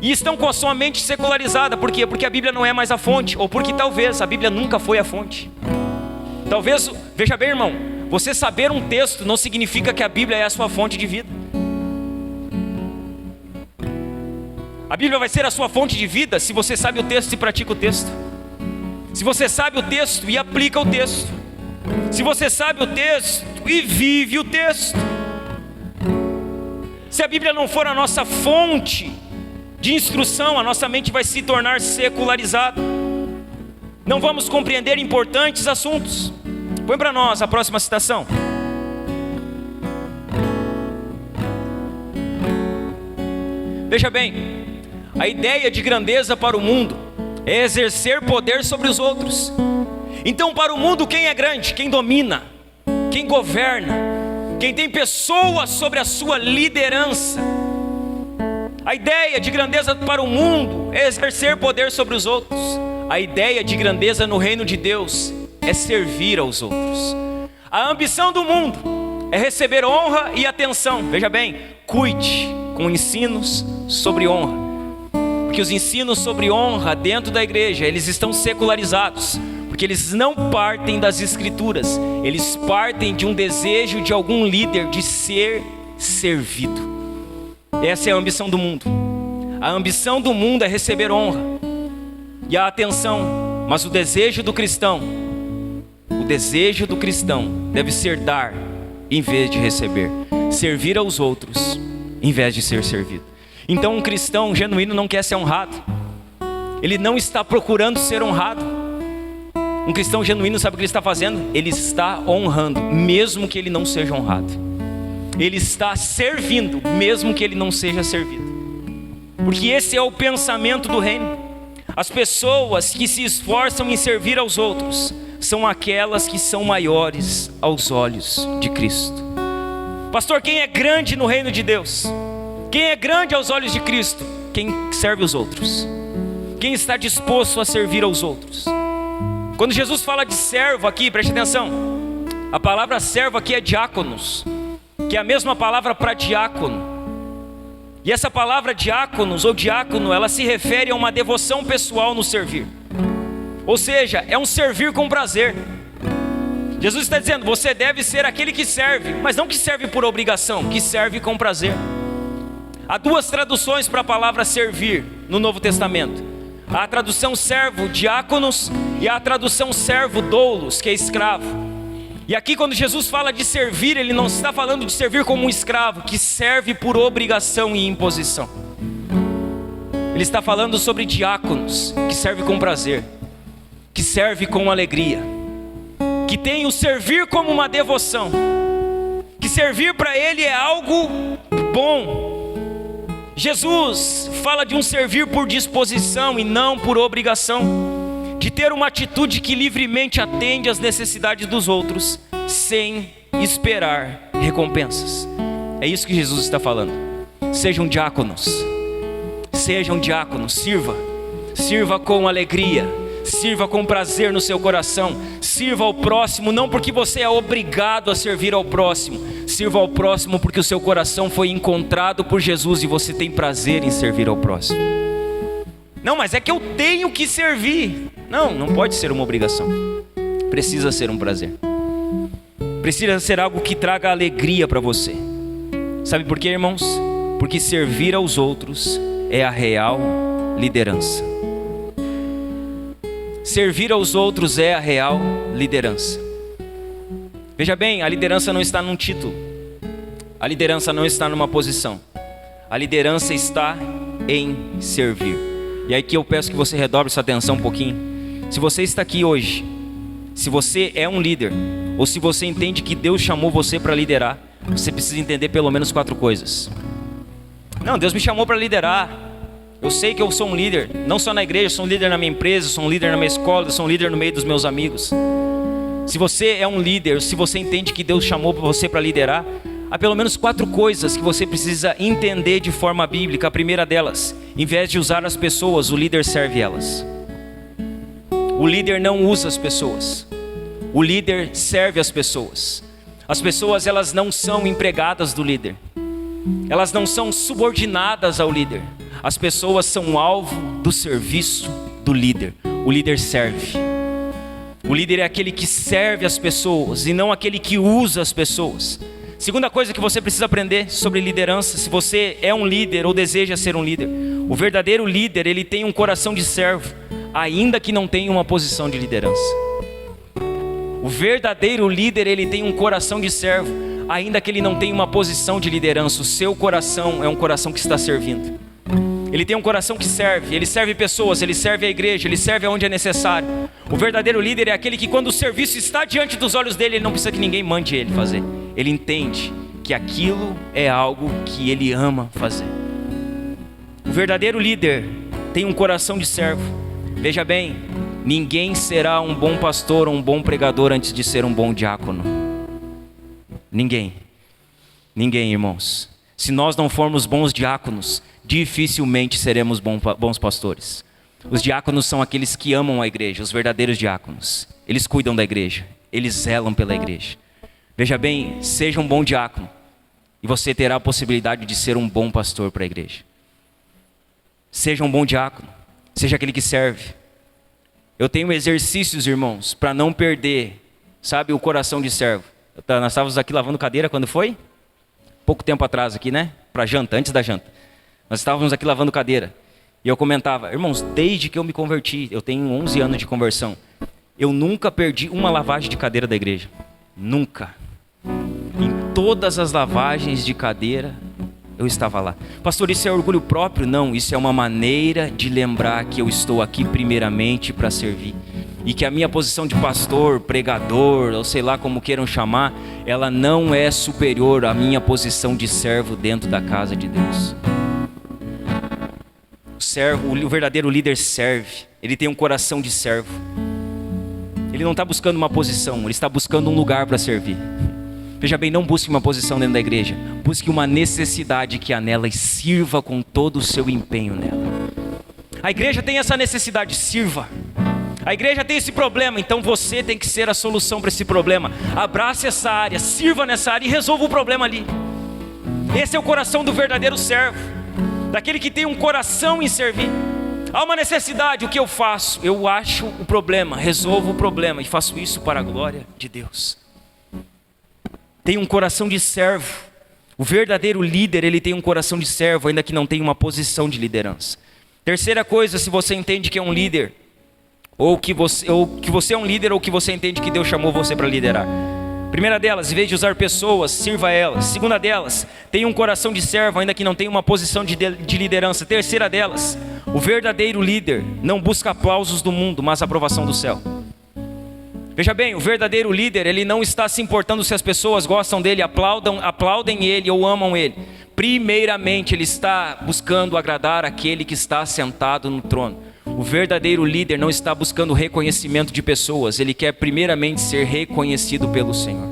e estão com a sua mente secularizada. Por quê? Porque a Bíblia não é mais a fonte, ou porque talvez a Bíblia nunca foi a fonte. Talvez, veja bem, irmão, você saber um texto não significa que a Bíblia é a sua fonte de vida. A Bíblia vai ser a sua fonte de vida se você sabe o texto e pratica o texto. Se você sabe o texto e aplica o texto. Se você sabe o texto e vive o texto. Se a Bíblia não for a nossa fonte de instrução, a nossa mente vai se tornar secularizada. Não vamos compreender importantes assuntos. Põe para nós a próxima citação. Veja bem, a ideia de grandeza para o mundo é exercer poder sobre os outros. Então, para o mundo, quem é grande? Quem domina, quem governa, quem tem pessoas sobre a sua liderança. A ideia de grandeza para o mundo é exercer poder sobre os outros. A ideia de grandeza no reino de Deus é servir aos outros. A ambição do mundo é receber honra e atenção. Veja bem, cuide com ensinos sobre honra. Porque os ensinos sobre honra dentro da igreja, eles estão secularizados. Porque eles não partem das escrituras. Eles partem de um desejo de algum líder de ser servido. Essa é a ambição do mundo. A ambição do mundo é receber honra e a atenção. Mas o desejo do cristão desejo do cristão deve ser dar em vez de receber, servir aos outros em vez de ser servido. Então um cristão genuíno não quer ser honrado, ele não está procurando ser honrado. Um cristão genuíno sabe o que ele está fazendo? Ele está honrando, mesmo que ele não seja honrado. Ele está servindo, mesmo que ele não seja servido. Porque esse é o pensamento do reino. As pessoas que se esforçam em servir aos outros são aquelas que são maiores aos olhos de Cristo. Pastor, quem é grande no reino de Deus? Quem é grande aos olhos de Cristo? Quem serve os outros. Quem está disposto a servir aos outros. Quando Jesus fala de servo aqui, preste atenção, a palavra servo aqui é diáconos, que é a mesma palavra para diácono. E essa palavra diáconos ou diácono, ela se refere a uma devoção pessoal no servir. Ou seja, é um servir com prazer. Jesus está dizendo, você deve ser aquele que serve, mas não que serve por obrigação, que serve com prazer. Há duas traduções para a palavra servir no Novo Testamento. Há a tradução servo, diáconos, e a tradução servo, doulos, que é escravo. E aqui quando Jesus fala de servir, ele não está falando de servir como um escravo, que serve por obrigação e imposição. Ele está falando sobre diáconos, que serve com prazer, que serve com alegria, que tem o servir como uma devoção, que servir para ele é algo bom. Jesus fala de um servir por disposição e não por obrigação, de ter uma atitude que livremente atende às necessidades dos outros, sem esperar recompensas. É isso que Jesus está falando. Sejam diáconos, sirva com alegria, sirva com prazer no seu coração, sirva ao próximo, não porque você é obrigado a servir ao próximo, sirva ao próximo porque o seu coração foi encontrado por Jesus e você tem prazer em servir ao próximo. Não, mas é que eu tenho que servir. Não pode ser uma obrigação, precisa ser um prazer, precisa ser algo que traga alegria para você. Sabe por quê, irmãos? Porque servir aos outros é a real liderança. Servir aos outros é a real liderança. Veja bem, a liderança não está num título, a liderança não está numa posição, a liderança está em servir. E aí que eu peço que você redobre sua atenção um pouquinho. Se você está aqui hoje, se você é um líder, ou se você entende que Deus chamou você para liderar, você precisa entender pelo menos 4 coisas. Não, Deus me chamou para liderar. Eu sei que eu sou um líder, não só na igreja, eu sou um líder na minha empresa, sou um líder na minha escola, eu sou um líder no meio dos meus amigos. Se você é um líder, se você entende que Deus chamou você para liderar, há pelo menos 4 coisas que você precisa entender de forma bíblica. A primeira delas, em vez de usar as pessoas, o líder serve elas. O líder não usa as pessoas, o líder serve as pessoas. As pessoas, elas não são empregadas do líder, elas não são subordinadas ao líder. As pessoas são alvo do serviço do líder. O líder serve. O líder é aquele que serve as pessoas e não aquele que usa as pessoas. Segunda coisa que você precisa aprender sobre liderança, se você é um líder ou deseja ser um líder, o verdadeiro líder, ele tem um coração de servo, ainda que não tenha uma posição de liderança. O verdadeiro líder, ele tem um coração de servo, ainda que ele não tenha uma posição de liderança. O seu coração é um coração que está servindo. Ele tem um coração que serve, ele serve pessoas, ele serve a igreja, ele serve aonde é necessário. O verdadeiro líder é aquele que quando o serviço está diante dos olhos dele, ele não precisa que ninguém mande ele fazer. Ele entende que aquilo é algo que ele ama fazer. O verdadeiro líder tem um coração de servo. Veja bem, ninguém será um bom pastor ou um bom pregador antes de ser um bom diácono. Ninguém, irmãos. Se nós não formos bons diáconos, dificilmente seremos bons pastores. Os diáconos são aqueles que amam a igreja, os verdadeiros diáconos. Eles cuidam da igreja, eles zelam pela igreja. Veja bem, seja um bom diácono e você terá a possibilidade de ser um bom pastor para a igreja. Seja um bom diácono, seja aquele que serve. Eu tenho exercícios, irmãos, para não perder, sabe, o coração de servo. Nós estávamos aqui lavando cadeira quando foi? Pouco tempo atrás aqui, né? Para janta, antes da janta. Nós estávamos aqui lavando cadeira. E eu comentava, irmãos, desde que eu me converti, eu tenho 11 anos de conversão. Eu nunca perdi uma lavagem de cadeira da igreja. Nunca. Em todas as lavagens de cadeira, eu estava lá. Pastor, isso é orgulho próprio? Não, isso é uma maneira de lembrar que eu estou aqui primeiramente para servir. E que a minha posição de pastor, pregador, ou sei lá como queiram chamar, ela não é superior à minha posição de servo dentro da casa de Deus. O verdadeiro líder serve, ele tem um coração de servo. Ele não está buscando uma posição, ele está buscando um lugar para servir. Veja bem, não busque uma posição dentro da igreja, busque uma necessidade que há nela e sirva com todo o seu empenho nela. A igreja tem essa necessidade, sirva. A igreja tem esse problema, então você tem que ser a solução para esse problema. Abrace essa área, sirva nessa área e resolva o problema ali. Esse é o coração do verdadeiro servo, daquele que tem um coração em servir. Há uma necessidade, o que eu faço? Eu acho o problema, resolvo o problema e faço isso para a glória de Deus. Tem um coração de servo. O verdadeiro líder, ele tem um coração de servo, ainda que não tenha uma posição de liderança. Terceira coisa, se você entende que é um líder, ou que você é um líder, ou que você entende que Deus chamou você para liderar. Primeira delas, em vez de usar pessoas, sirva elas. Segunda delas, tenha um coração de servo, ainda que não tenha uma posição de liderança. Terceira delas, o verdadeiro líder não busca aplausos do mundo, mas a aprovação do céu. Veja bem, o verdadeiro líder, ele não está se importando se as pessoas gostam dele, aplaudem ele ou amam ele. Primeiramente, ele está buscando agradar aquele que está sentado no trono. O verdadeiro líder não está buscando reconhecimento de pessoas, ele quer primeiramente ser reconhecido pelo Senhor.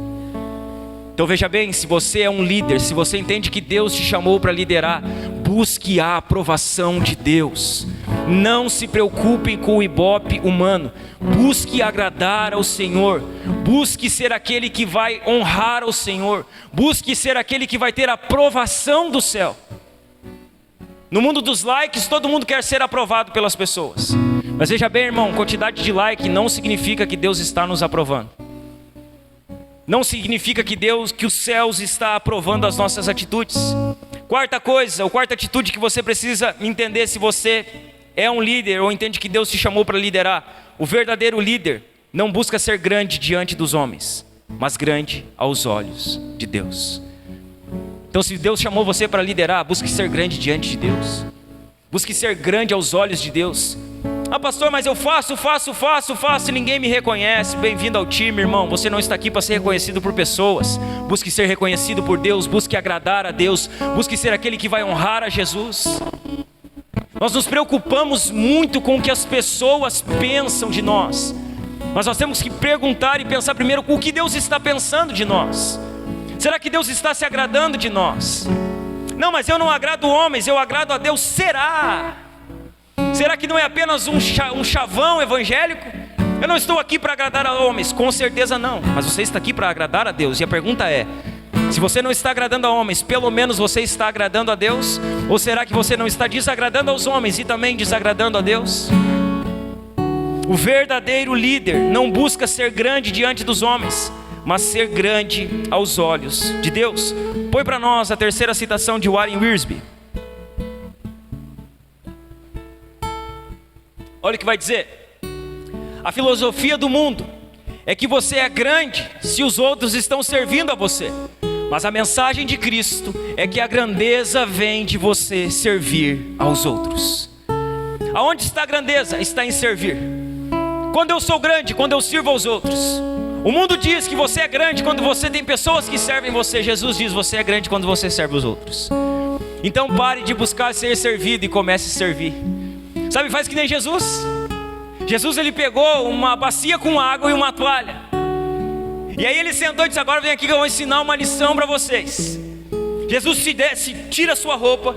Então veja bem, se você é um líder, se você entende que Deus te chamou para liderar, busque a aprovação de Deus. Não se preocupem com o ibope humano, busque agradar ao Senhor, busque ser aquele que vai honrar ao Senhor, busque ser aquele que vai ter a aprovação do céu. No mundo dos likes, todo mundo quer ser aprovado pelas pessoas. Mas veja bem, irmão, quantidade de like não significa que Deus está nos aprovando. Não significa que os céus está aprovando as nossas atitudes. Quarta coisa, ou quarta atitude que você precisa entender se você é um líder ou entende que Deus te chamou para liderar. O verdadeiro líder não busca ser grande diante dos homens, mas grande aos olhos de Deus. Então, se Deus chamou você para liderar, busque ser grande diante de Deus. Busque ser grande aos olhos de Deus. Ah, pastor, mas eu faço e ninguém me reconhece. Bem-vindo ao time, irmão. Você não está aqui para ser reconhecido por pessoas. Busque ser reconhecido por Deus. Busque agradar a Deus. Busque ser aquele que vai honrar a Jesus. Nós nos preocupamos muito com o que as pessoas pensam de nós. Mas nós temos que perguntar e pensar primeiro o que Deus está pensando de nós. Será que Deus está se agradando de nós? Não, mas eu não agrado homens, eu agrado a Deus. Será? Será que não é apenas um chavão evangélico? Eu não estou aqui para agradar a homens, com certeza não. Mas você está aqui para agradar a Deus. E a pergunta é, se você não está agradando a homens, pelo menos você está agradando a Deus? Ou será que você não está desagradando aos homens e também desagradando a Deus? O verdadeiro líder não busca ser grande diante dos homens, mas ser grande aos olhos de Deus. Põe para nós a terceira citação de Warren Wiersbe. Olha o que vai dizer. A filosofia do mundo é que você é grande se os outros estão servindo a você. Mas a mensagem de Cristo é que a grandeza vem de você servir aos outros. Aonde está a grandeza? Está em servir. Quando eu sou grande, quando eu sirvo aos outros. O mundo diz que você é grande quando você tem pessoas que servem você. Jesus diz, você é grande quando você serve os outros. Então pare de buscar ser servido e comece a servir. Sabe, faz que nem Jesus. Jesus, ele pegou uma bacia com água e uma toalha. E aí ele sentou e disse, agora vem aqui que eu vou ensinar uma lição para vocês. Jesus se tira a sua roupa,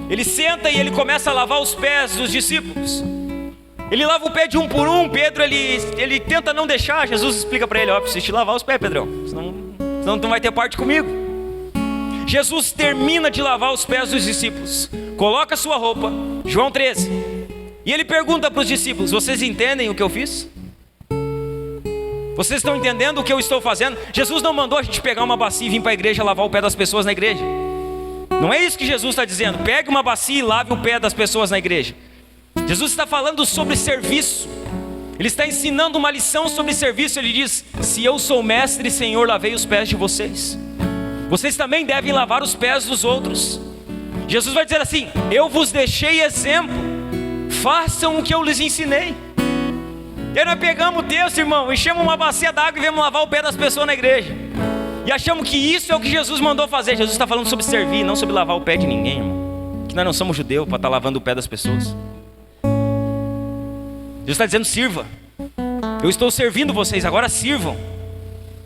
ele senta e ele começa a lavar os pés dos discípulos. Ele lava o pé de um por um. Pedro, ele tenta não deixar. Jesus explica para ele, ó, preciso te lavar os pés, Pedrão, senão tu não vai ter parte comigo. Jesus termina de lavar os pés dos discípulos, coloca a sua roupa, João 13, e ele pergunta para os discípulos, vocês entendem o que eu fiz? Vocês estão entendendo o que eu estou fazendo? Jesus não mandou a gente pegar uma bacia e vir para a igreja lavar o pé das pessoas na igreja. Não é isso que Jesus está dizendo. Pegue uma bacia e lave o pé das pessoas na igreja. Jesus está falando sobre serviço. Ele está ensinando uma lição sobre serviço. Ele diz: se eu sou mestre e Senhor, lavei os pés de vocês, vocês também devem lavar os pés dos outros. Jesus vai dizer assim: eu vos deixei exemplo, façam o que eu lhes ensinei. E aí nós pegamos o texto, irmão, enchemos uma bacia d'água e viemos lavar o pé das pessoas na igreja, e achamos que isso é o que Jesus mandou fazer. Jesus está falando sobre servir, não sobre lavar o pé de ninguém, irmão. Que nós não somos judeus para estar lavando o pé das pessoas. Jesus está dizendo: sirva. Eu estou servindo vocês, agora sirvam.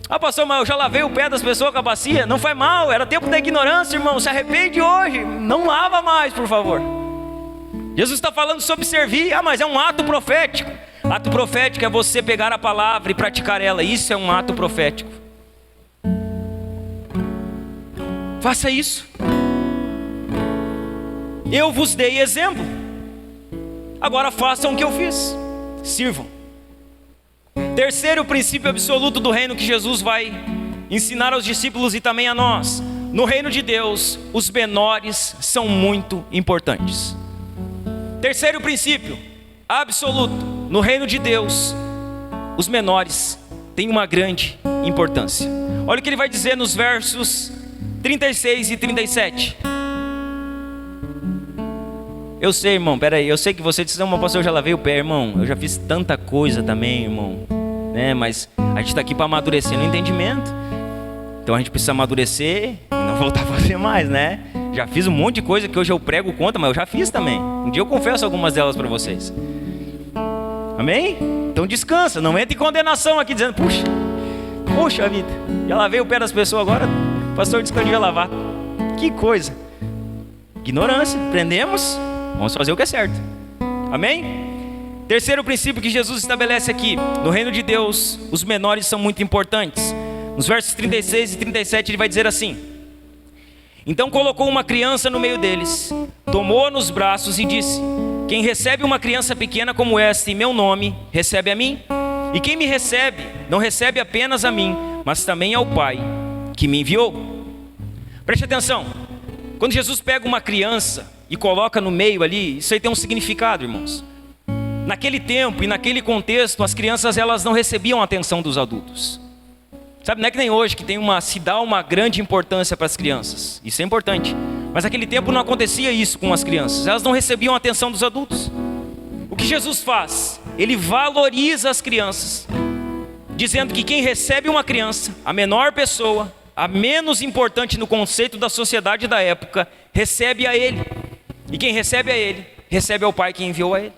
Ah, pastor, mas eu já lavei o pé das pessoas com a bacia. Não faz mal, era tempo da ignorância, irmão. Se arrepende hoje, não lava mais, por favor. Jesus está falando sobre servir. Ah, mas é um ato profético. Ato profético é você pegar a palavra e praticar ela. Isso é um ato profético. Faça isso. Eu vos dei exemplo, agora façam o que eu fiz. Sirvam. Terceiro princípio absoluto do reino que Jesus vai ensinar aos discípulos e também a nós: no reino de Deus, os menores são muito importantes. Terceiro princípio absoluto: no reino de Deus, os menores têm uma grande importância. Olha o que ele vai dizer nos versos 36 e 37. Eu sei, irmão, peraí, eu sei que você disse: não, pastor, eu já lavei o pé, irmão. Eu já fiz tanta coisa também, irmão, né? Mas a gente está aqui para amadurecer no entendimento. Então a gente precisa amadurecer e não voltar a fazer mais, né? Já fiz um monte de coisa que hoje eu prego contra, mas eu já fiz também. Um dia eu confesso algumas delas para vocês. Amém? Então descansa, não entre em condenação aqui dizendo: puxa vida, já lavei o pé das pessoas, agora o pastor disse que eu devia lavar. Que coisa. Ignorância, aprendemos. Vamos fazer o que é certo. Amém? Terceiro princípio que Jesus estabelece aqui: no reino de Deus, os menores são muito importantes. Nos versos 36 e 37 ele vai dizer assim: então colocou uma criança no meio deles, tomou-a nos braços e disse: quem recebe uma criança pequena como esta em meu nome, recebe a mim. E quem me recebe, não recebe apenas a mim, mas também ao Pai que me enviou. Preste atenção. Quando Jesus pega uma criança e coloca no meio ali, isso aí tem um significado, irmãos. Naquele tempo e naquele contexto, as crianças elas não recebiam a atenção dos adultos. Sabe, não é que nem hoje que se dá uma grande importância para as crianças. Isso é importante. Mas naquele tempo não acontecia isso com as crianças. Elas não recebiam a atenção dos adultos. O que Jesus faz? Ele valoriza as crianças, dizendo que quem recebe uma criança, a menor pessoa, a menos importante no conceito da sociedade da época, recebe a ele. E quem recebe a ele, recebe ao Pai que enviou a ele.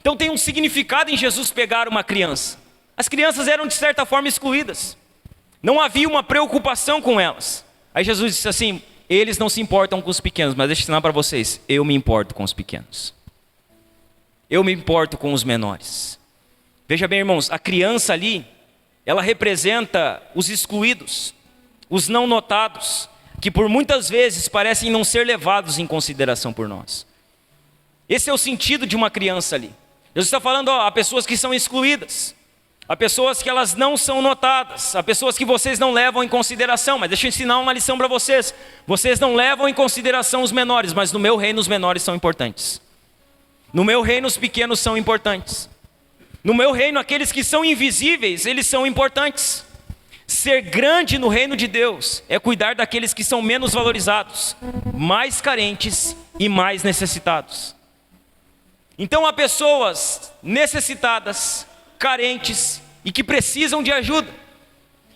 Então tem um significado em Jesus pegar uma criança. As crianças eram de certa forma excluídas. Não havia uma preocupação com elas. Aí Jesus disse assim: eles não se importam com os pequenos, mas deixa eu ensinar para vocês: eu me importo com os pequenos. Eu me importo com os menores. Veja bem, irmãos, a criança ali, ela representa os excluídos, os não notados, que por muitas vezes parecem não ser levados em consideração por nós. Esse é o sentido de uma criança ali. Jesus está falando a pessoas que são excluídas, a pessoas que elas não são notadas, a pessoas que vocês não levam em consideração. Mas deixa eu ensinar uma lição para vocês: vocês não levam em consideração os menores, mas no meu reino os menores são importantes. No meu reino os pequenos são importantes. No meu reino aqueles que são invisíveis, eles são importantes. Ser grande no reino de Deus é cuidar daqueles que são menos valorizados, mais carentes e mais necessitados. Então há pessoas necessitadas, carentes e que precisam de ajuda.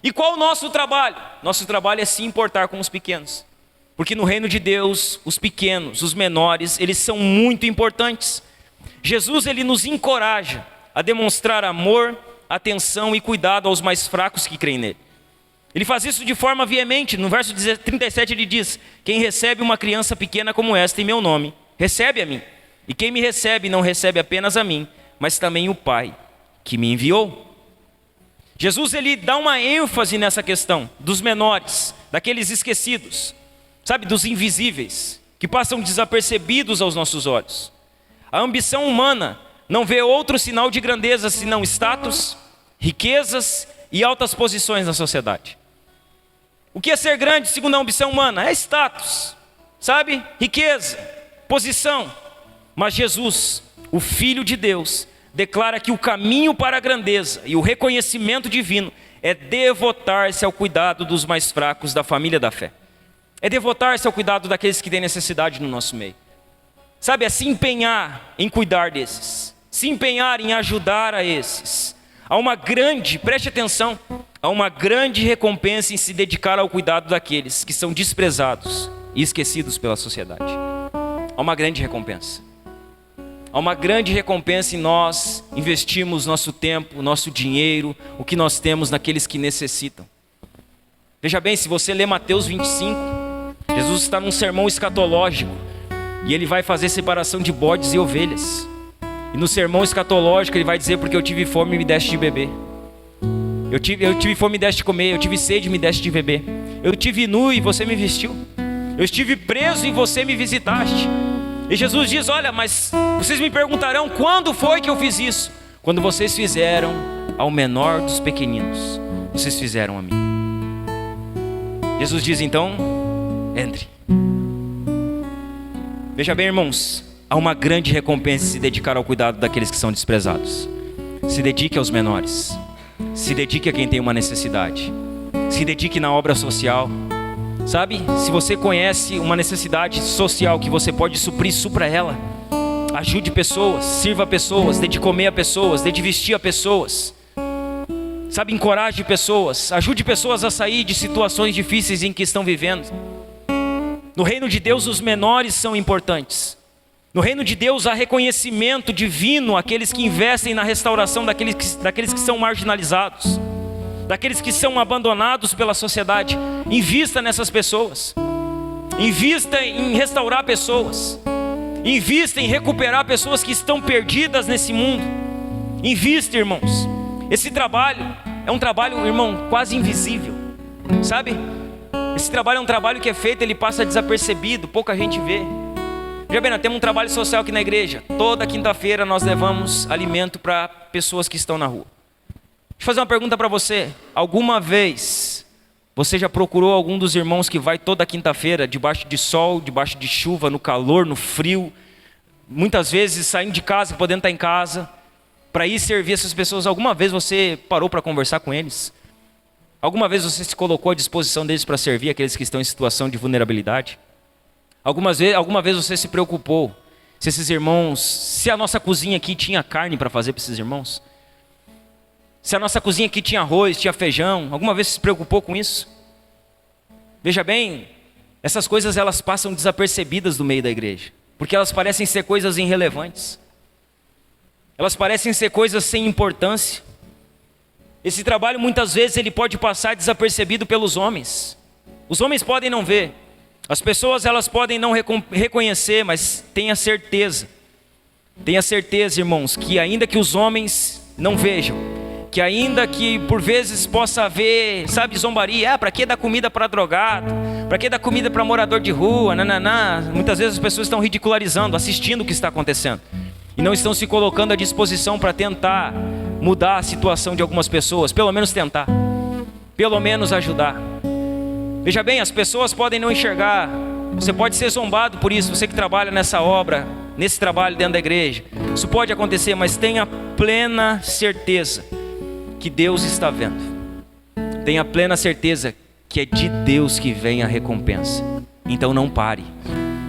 E qual o nosso trabalho? Nosso trabalho é se importar com os pequenos. Porque no reino de Deus, os pequenos, os menores, eles são muito importantes. Jesus, ele nos encoraja a demonstrar amor, atenção e cuidado aos mais fracos que creem nele. Ele faz isso de forma veemente. No verso 37 ele diz: quem recebe uma criança pequena como esta em meu nome, recebe a mim. E quem me recebe não recebe apenas a mim, mas também o Pai que me enviou. Jesus, ele dá uma ênfase nessa questão dos menores, daqueles esquecidos, sabe, dos invisíveis, que passam desapercebidos aos nossos olhos. A ambição humana não vê outro sinal de grandeza senão status, riquezas e altas posições na sociedade. O que é ser grande segundo a ambição humana? É status, sabe? Riqueza, posição. Mas Jesus, o Filho de Deus, declara que o caminho para a grandeza e o reconhecimento divino é devotar-se ao cuidado dos mais fracos da família da fé. É devotar-se ao cuidado daqueles que têm necessidade no nosso meio. Sabe, é se empenhar em cuidar desses, se empenhar em ajudar a esses. Há uma grande, preste atenção, há uma grande recompensa em se dedicar ao cuidado daqueles que são desprezados e esquecidos pela sociedade. Há uma grande recompensa. Há uma grande recompensa em nós investirmos nosso tempo, nosso dinheiro, o que nós temos naqueles que necessitam. Veja bem, se você lê Mateus 25, Jesus está num sermão escatológico e ele vai fazer separação de bodes e ovelhas. E no sermão escatológico ele vai dizer: porque eu tive fome e me deste de beber. Eu tive fome e me deste de comer. Eu tive sede e me deste de beber. Eu tive nu e você me vestiu. Eu estive preso e você me visitaste. E Jesus diz: olha, mas vocês me perguntarão quando foi que eu fiz isso? Quando vocês fizeram ao menor dos pequeninos, vocês fizeram a mim. Jesus diz então: entre. Veja bem, irmãos, há uma grande recompensa em se dedicar ao cuidado daqueles que são desprezados. Se dedique aos menores. Se dedique a quem tem uma necessidade. Se dedique na obra social. Sabe, se você conhece uma necessidade social que você pode suprir, supra ela. Ajude pessoas, sirva pessoas, dê de comer a pessoas, dê de vestir a pessoas. Sabe, encoraje pessoas, ajude pessoas a sair de situações difíceis em que estão vivendo. No reino de Deus, os menores são importantes. No reino de Deus, há reconhecimento divino àqueles que investem na restauração daqueles que são marginalizados, daqueles que são abandonados pela sociedade. Invista nessas pessoas. Invista em restaurar pessoas. Invista em recuperar pessoas que estão perdidas nesse mundo. Invista, irmãos. Esse trabalho é um trabalho, irmão, quase invisível. Sabe? Esse trabalho é um trabalho que é feito, ele passa desapercebido, pouca gente vê. Já bem, nós temos um trabalho social aqui na igreja. Toda quinta-feira nós levamos alimento para pessoas que estão na rua. Deixa eu fazer uma pergunta para você. Alguma vez você já procurou algum dos irmãos que vai toda quinta-feira, debaixo de sol, debaixo de chuva, no calor, no frio, muitas vezes saindo de casa, podendo estar em casa, para ir servir essas pessoas? Alguma vez você parou para conversar com eles? Alguma vez você se colocou à disposição deles para servir aqueles que estão em situação de vulnerabilidade? Alguma vez você se preocupou se esses irmãos, se a nossa cozinha aqui tinha carne para fazer para esses irmãos? Se a nossa cozinha aqui tinha arroz, tinha feijão? Alguma vez você se preocupou com isso? Veja bem, essas coisas elas passam desapercebidas do meio da igreja, porque elas parecem ser coisas irrelevantes. Elas parecem ser coisas sem importância. Esse trabalho muitas vezes ele pode passar desapercebido pelos homens. Os homens podem não ver. As pessoas elas podem não reconhecer, mas tenha certeza, irmãos, que ainda que os homens não vejam, que ainda que por vezes possa haver, sabe, zombaria, para que dar comida para drogado, para que dar comida para morador de rua, nananá. Muitas vezes as pessoas estão ridicularizando, assistindo o que está acontecendo, e não estão se colocando à disposição para tentar mudar a situação de algumas pessoas, pelo menos tentar, pelo menos ajudar. Veja bem, as pessoas podem não enxergar, você pode ser zombado por isso, você que trabalha nessa obra, nesse trabalho dentro da igreja, isso pode acontecer, mas tenha plena certeza que Deus está vendo. Tenha plena certeza que é de Deus que vem a recompensa. Então não pare.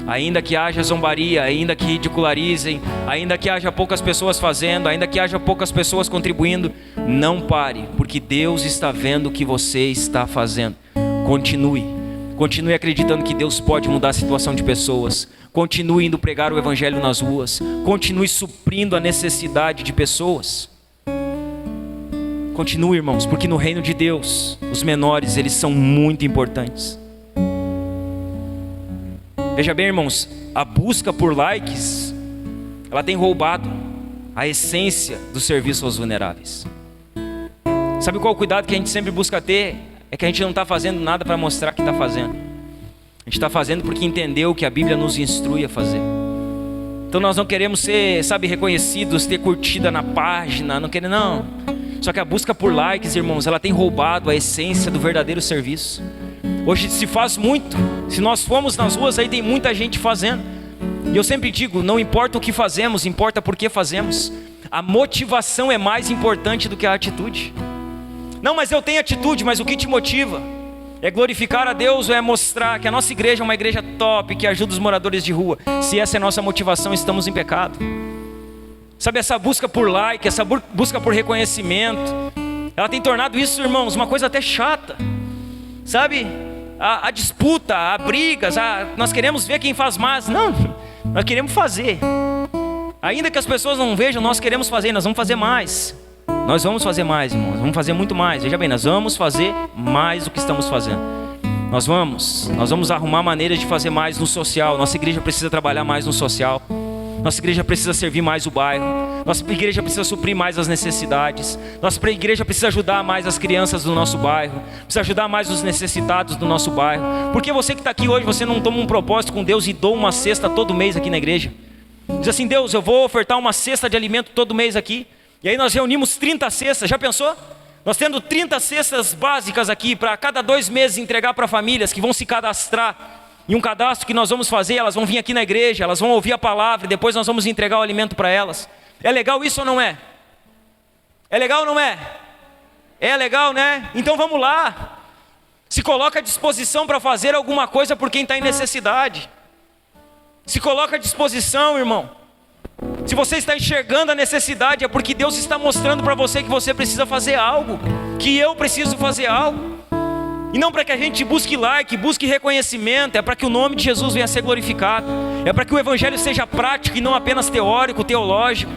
Ainda que haja zombaria, ainda que ridicularizem, ainda que haja poucas pessoas fazendo, ainda que haja poucas pessoas contribuindo, não pare, porque Deus está vendo o que você está fazendo. Continue acreditando que Deus pode mudar a situação de pessoas. Continue indo pregar o evangelho nas ruas. Continue suprindo a necessidade de pessoas. Continue, irmãos, porque no reino de Deus, os menores, eles são muito importantes. Veja bem, irmãos, a busca por likes, ela tem roubado a essência do serviço aos vulneráveis. Sabe qual é o cuidado que a gente sempre busca ter? É que a gente não está fazendo nada para mostrar que está fazendo. A gente está fazendo porque entendeu o que a Bíblia nos instrui a fazer. Então nós não queremos ser, sabe, reconhecidos, ter curtida na página, não. Só que a busca por likes, irmãos, ela tem roubado a essência do verdadeiro serviço. Hoje se faz muito. Se nós formos nas ruas, aí tem muita gente fazendo. E eu sempre digo, não importa o que fazemos, importa por que fazemos. A motivação é mais importante do que a atitude. Não, mas eu tenho atitude, mas o que te motiva? É glorificar a Deus ou é mostrar que a nossa igreja é uma igreja top, que ajuda os moradores de rua? Se essa é a nossa motivação, estamos em pecado. Sabe, essa busca por like, essa busca por reconhecimento, ela tem tornado isso, irmãos, uma coisa até chata. Sabe, a disputa, a brigas, nós queremos ver quem faz mais. Não, nós queremos fazer. Ainda que as pessoas não vejam, nós queremos fazer, nós vamos fazer mais. Nós vamos fazer mais, irmãos, vamos fazer muito mais. Veja bem, nós vamos fazer mais do que estamos fazendo. Nós vamos arrumar maneiras de fazer mais no social. Nossa igreja precisa trabalhar mais no social. Nossa igreja precisa servir mais o bairro. Nossa igreja precisa suprir mais as necessidades. Nossa igreja precisa ajudar mais as crianças do nosso bairro. Precisa ajudar mais os necessitados do nosso bairro. Porque você que está aqui hoje, você não toma um propósito com Deus e doa uma cesta todo mês aqui na igreja? Diz assim: Deus, eu vou ofertar uma cesta de alimento todo mês aqui. E aí nós reunimos 30 cestas, já pensou? Nós tendo 30 cestas básicas aqui, para cada 2 meses entregar para famílias que vão se cadastrar. E um cadastro que nós vamos fazer, elas vão vir aqui na igreja, elas vão ouvir a palavra, e depois nós vamos entregar o alimento para elas. É legal isso ou não é? É legal ou não é? É legal, né? Então vamos lá. Se coloca à disposição para fazer alguma coisa por quem está em necessidade. Se coloca à disposição, irmão. Se você está enxergando a necessidade, é porque Deus está mostrando para você que você precisa fazer algo, que eu preciso fazer algo. E não para que a gente busque like, busque reconhecimento, é para que o nome de Jesus venha a ser glorificado. É para que o evangelho seja prático e não apenas teórico, teológico.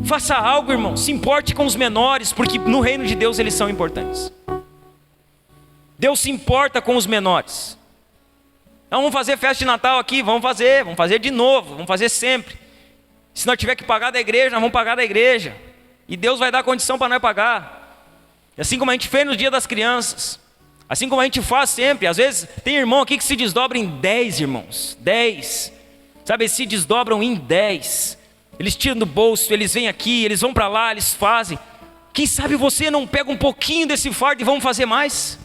Faça algo, irmão, se importe com os menores, porque no reino de Deus eles são importantes. Deus se importa com os menores. Então vamos fazer festa de Natal aqui, vamos fazer de novo, vamos fazer sempre. Se nós tiver que pagar da igreja, nós vamos pagar da igreja. E Deus vai dar condição para nós pagar. E assim como a gente fez no dia das crianças, assim como a gente faz sempre. Às vezes tem irmão aqui que se desdobra em 10 irmãos, 10. Sabe, eles se desdobram em 10. Eles tiram do bolso, eles vêm aqui, eles vão para lá, eles fazem. Quem sabe você não pega um pouquinho desse fardo e vamos fazer mais?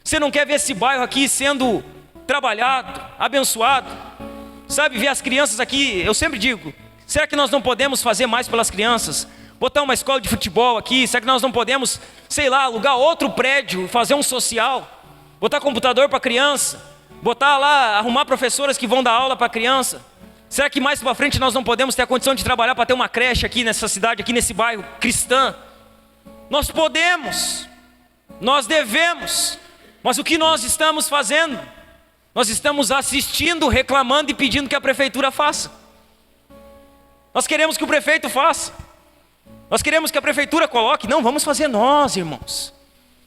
Você não quer ver esse bairro aqui sendo trabalhado, abençoado? Sabe, ver as crianças aqui, eu sempre digo, será que nós não podemos fazer mais pelas crianças? Botar uma escola de futebol aqui, será que nós não podemos, sei lá, alugar outro prédio, fazer um social? Botar computador para criança, botar lá, arrumar professoras que vão dar aula para criança? Será que mais para frente nós não podemos ter a condição de trabalhar para ter uma creche aqui nessa cidade, aqui nesse bairro cristã? Nós podemos, nós devemos, mas o que nós estamos fazendo? Nós estamos assistindo, reclamando e pedindo que a prefeitura faça. Nós queremos que o prefeito faça. Nós queremos que a prefeitura coloque. Não, vamos fazer nós, irmãos.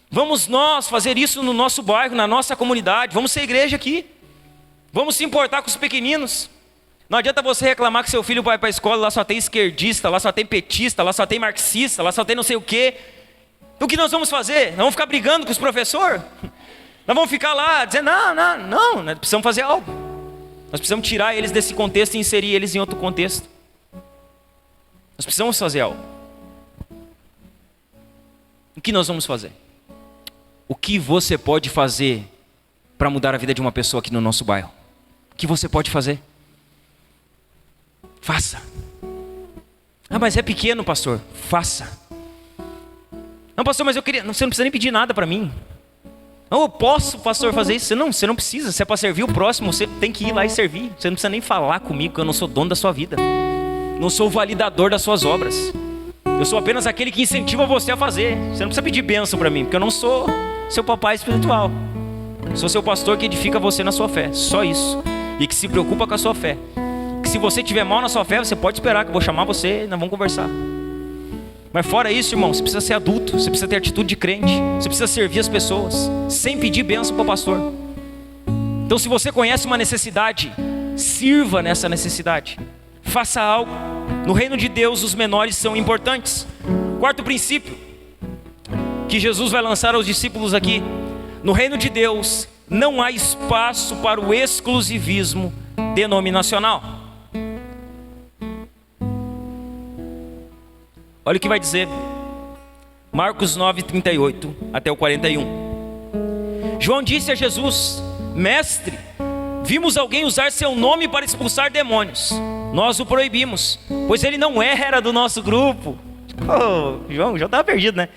Vamos nós fazer isso no nosso bairro, na nossa comunidade. Vamos ser igreja aqui. Vamos se importar com os pequeninos. Não adianta você reclamar que seu filho vai para a escola, lá só tem esquerdista, lá só tem petista, lá só tem marxista, lá só tem não sei o quê. O que nós vamos fazer? Nós vamos ficar brigando com os professores? Nós vamos ficar lá dizendo, não, nós precisamos fazer algo. Nós precisamos tirar eles desse contexto e inserir eles em outro contexto. Nós precisamos fazer algo. O que nós vamos fazer? O que você pode fazer para mudar a vida de uma pessoa aqui no nosso bairro? O que você pode fazer? Faça. Mas é pequeno, pastor. Faça. Não, pastor, mas eu queria... Você não precisa nem pedir nada para mim. Não, eu posso, pastor, fazer isso? Você não precisa. Se é para servir o próximo, você tem que ir lá e servir. Você não precisa nem falar comigo, que eu não sou dono da sua vida. Não sou o validador das suas obras. Eu sou apenas aquele que incentiva você a fazer. Você não precisa pedir bênção para mim, porque eu não sou seu papai espiritual. Sou seu pastor que edifica você na sua fé. Só isso. E que se preocupa com a sua fé. Que se você tiver mal na sua fé, você pode esperar que eu vou chamar você e nós vamos conversar. Mas fora isso, irmão, você precisa ser adulto. Você precisa ter atitude de crente. Você precisa servir as pessoas sem pedir bênção para o pastor. Então, se você conhece uma necessidade, sirva nessa necessidade. Faça algo. No reino de Deus, os menores são importantes. Quarto princípio que Jesus vai lançar aos discípulos aqui: no reino de Deus não há espaço para o exclusivismo denominacional. Olha o que vai dizer Marcos 9, 38 até o 41. João disse a Jesus: Mestre, vimos alguém usar seu nome para expulsar demônios, nós o proibimos, pois ele não era do nosso grupo. João estava perdido, né?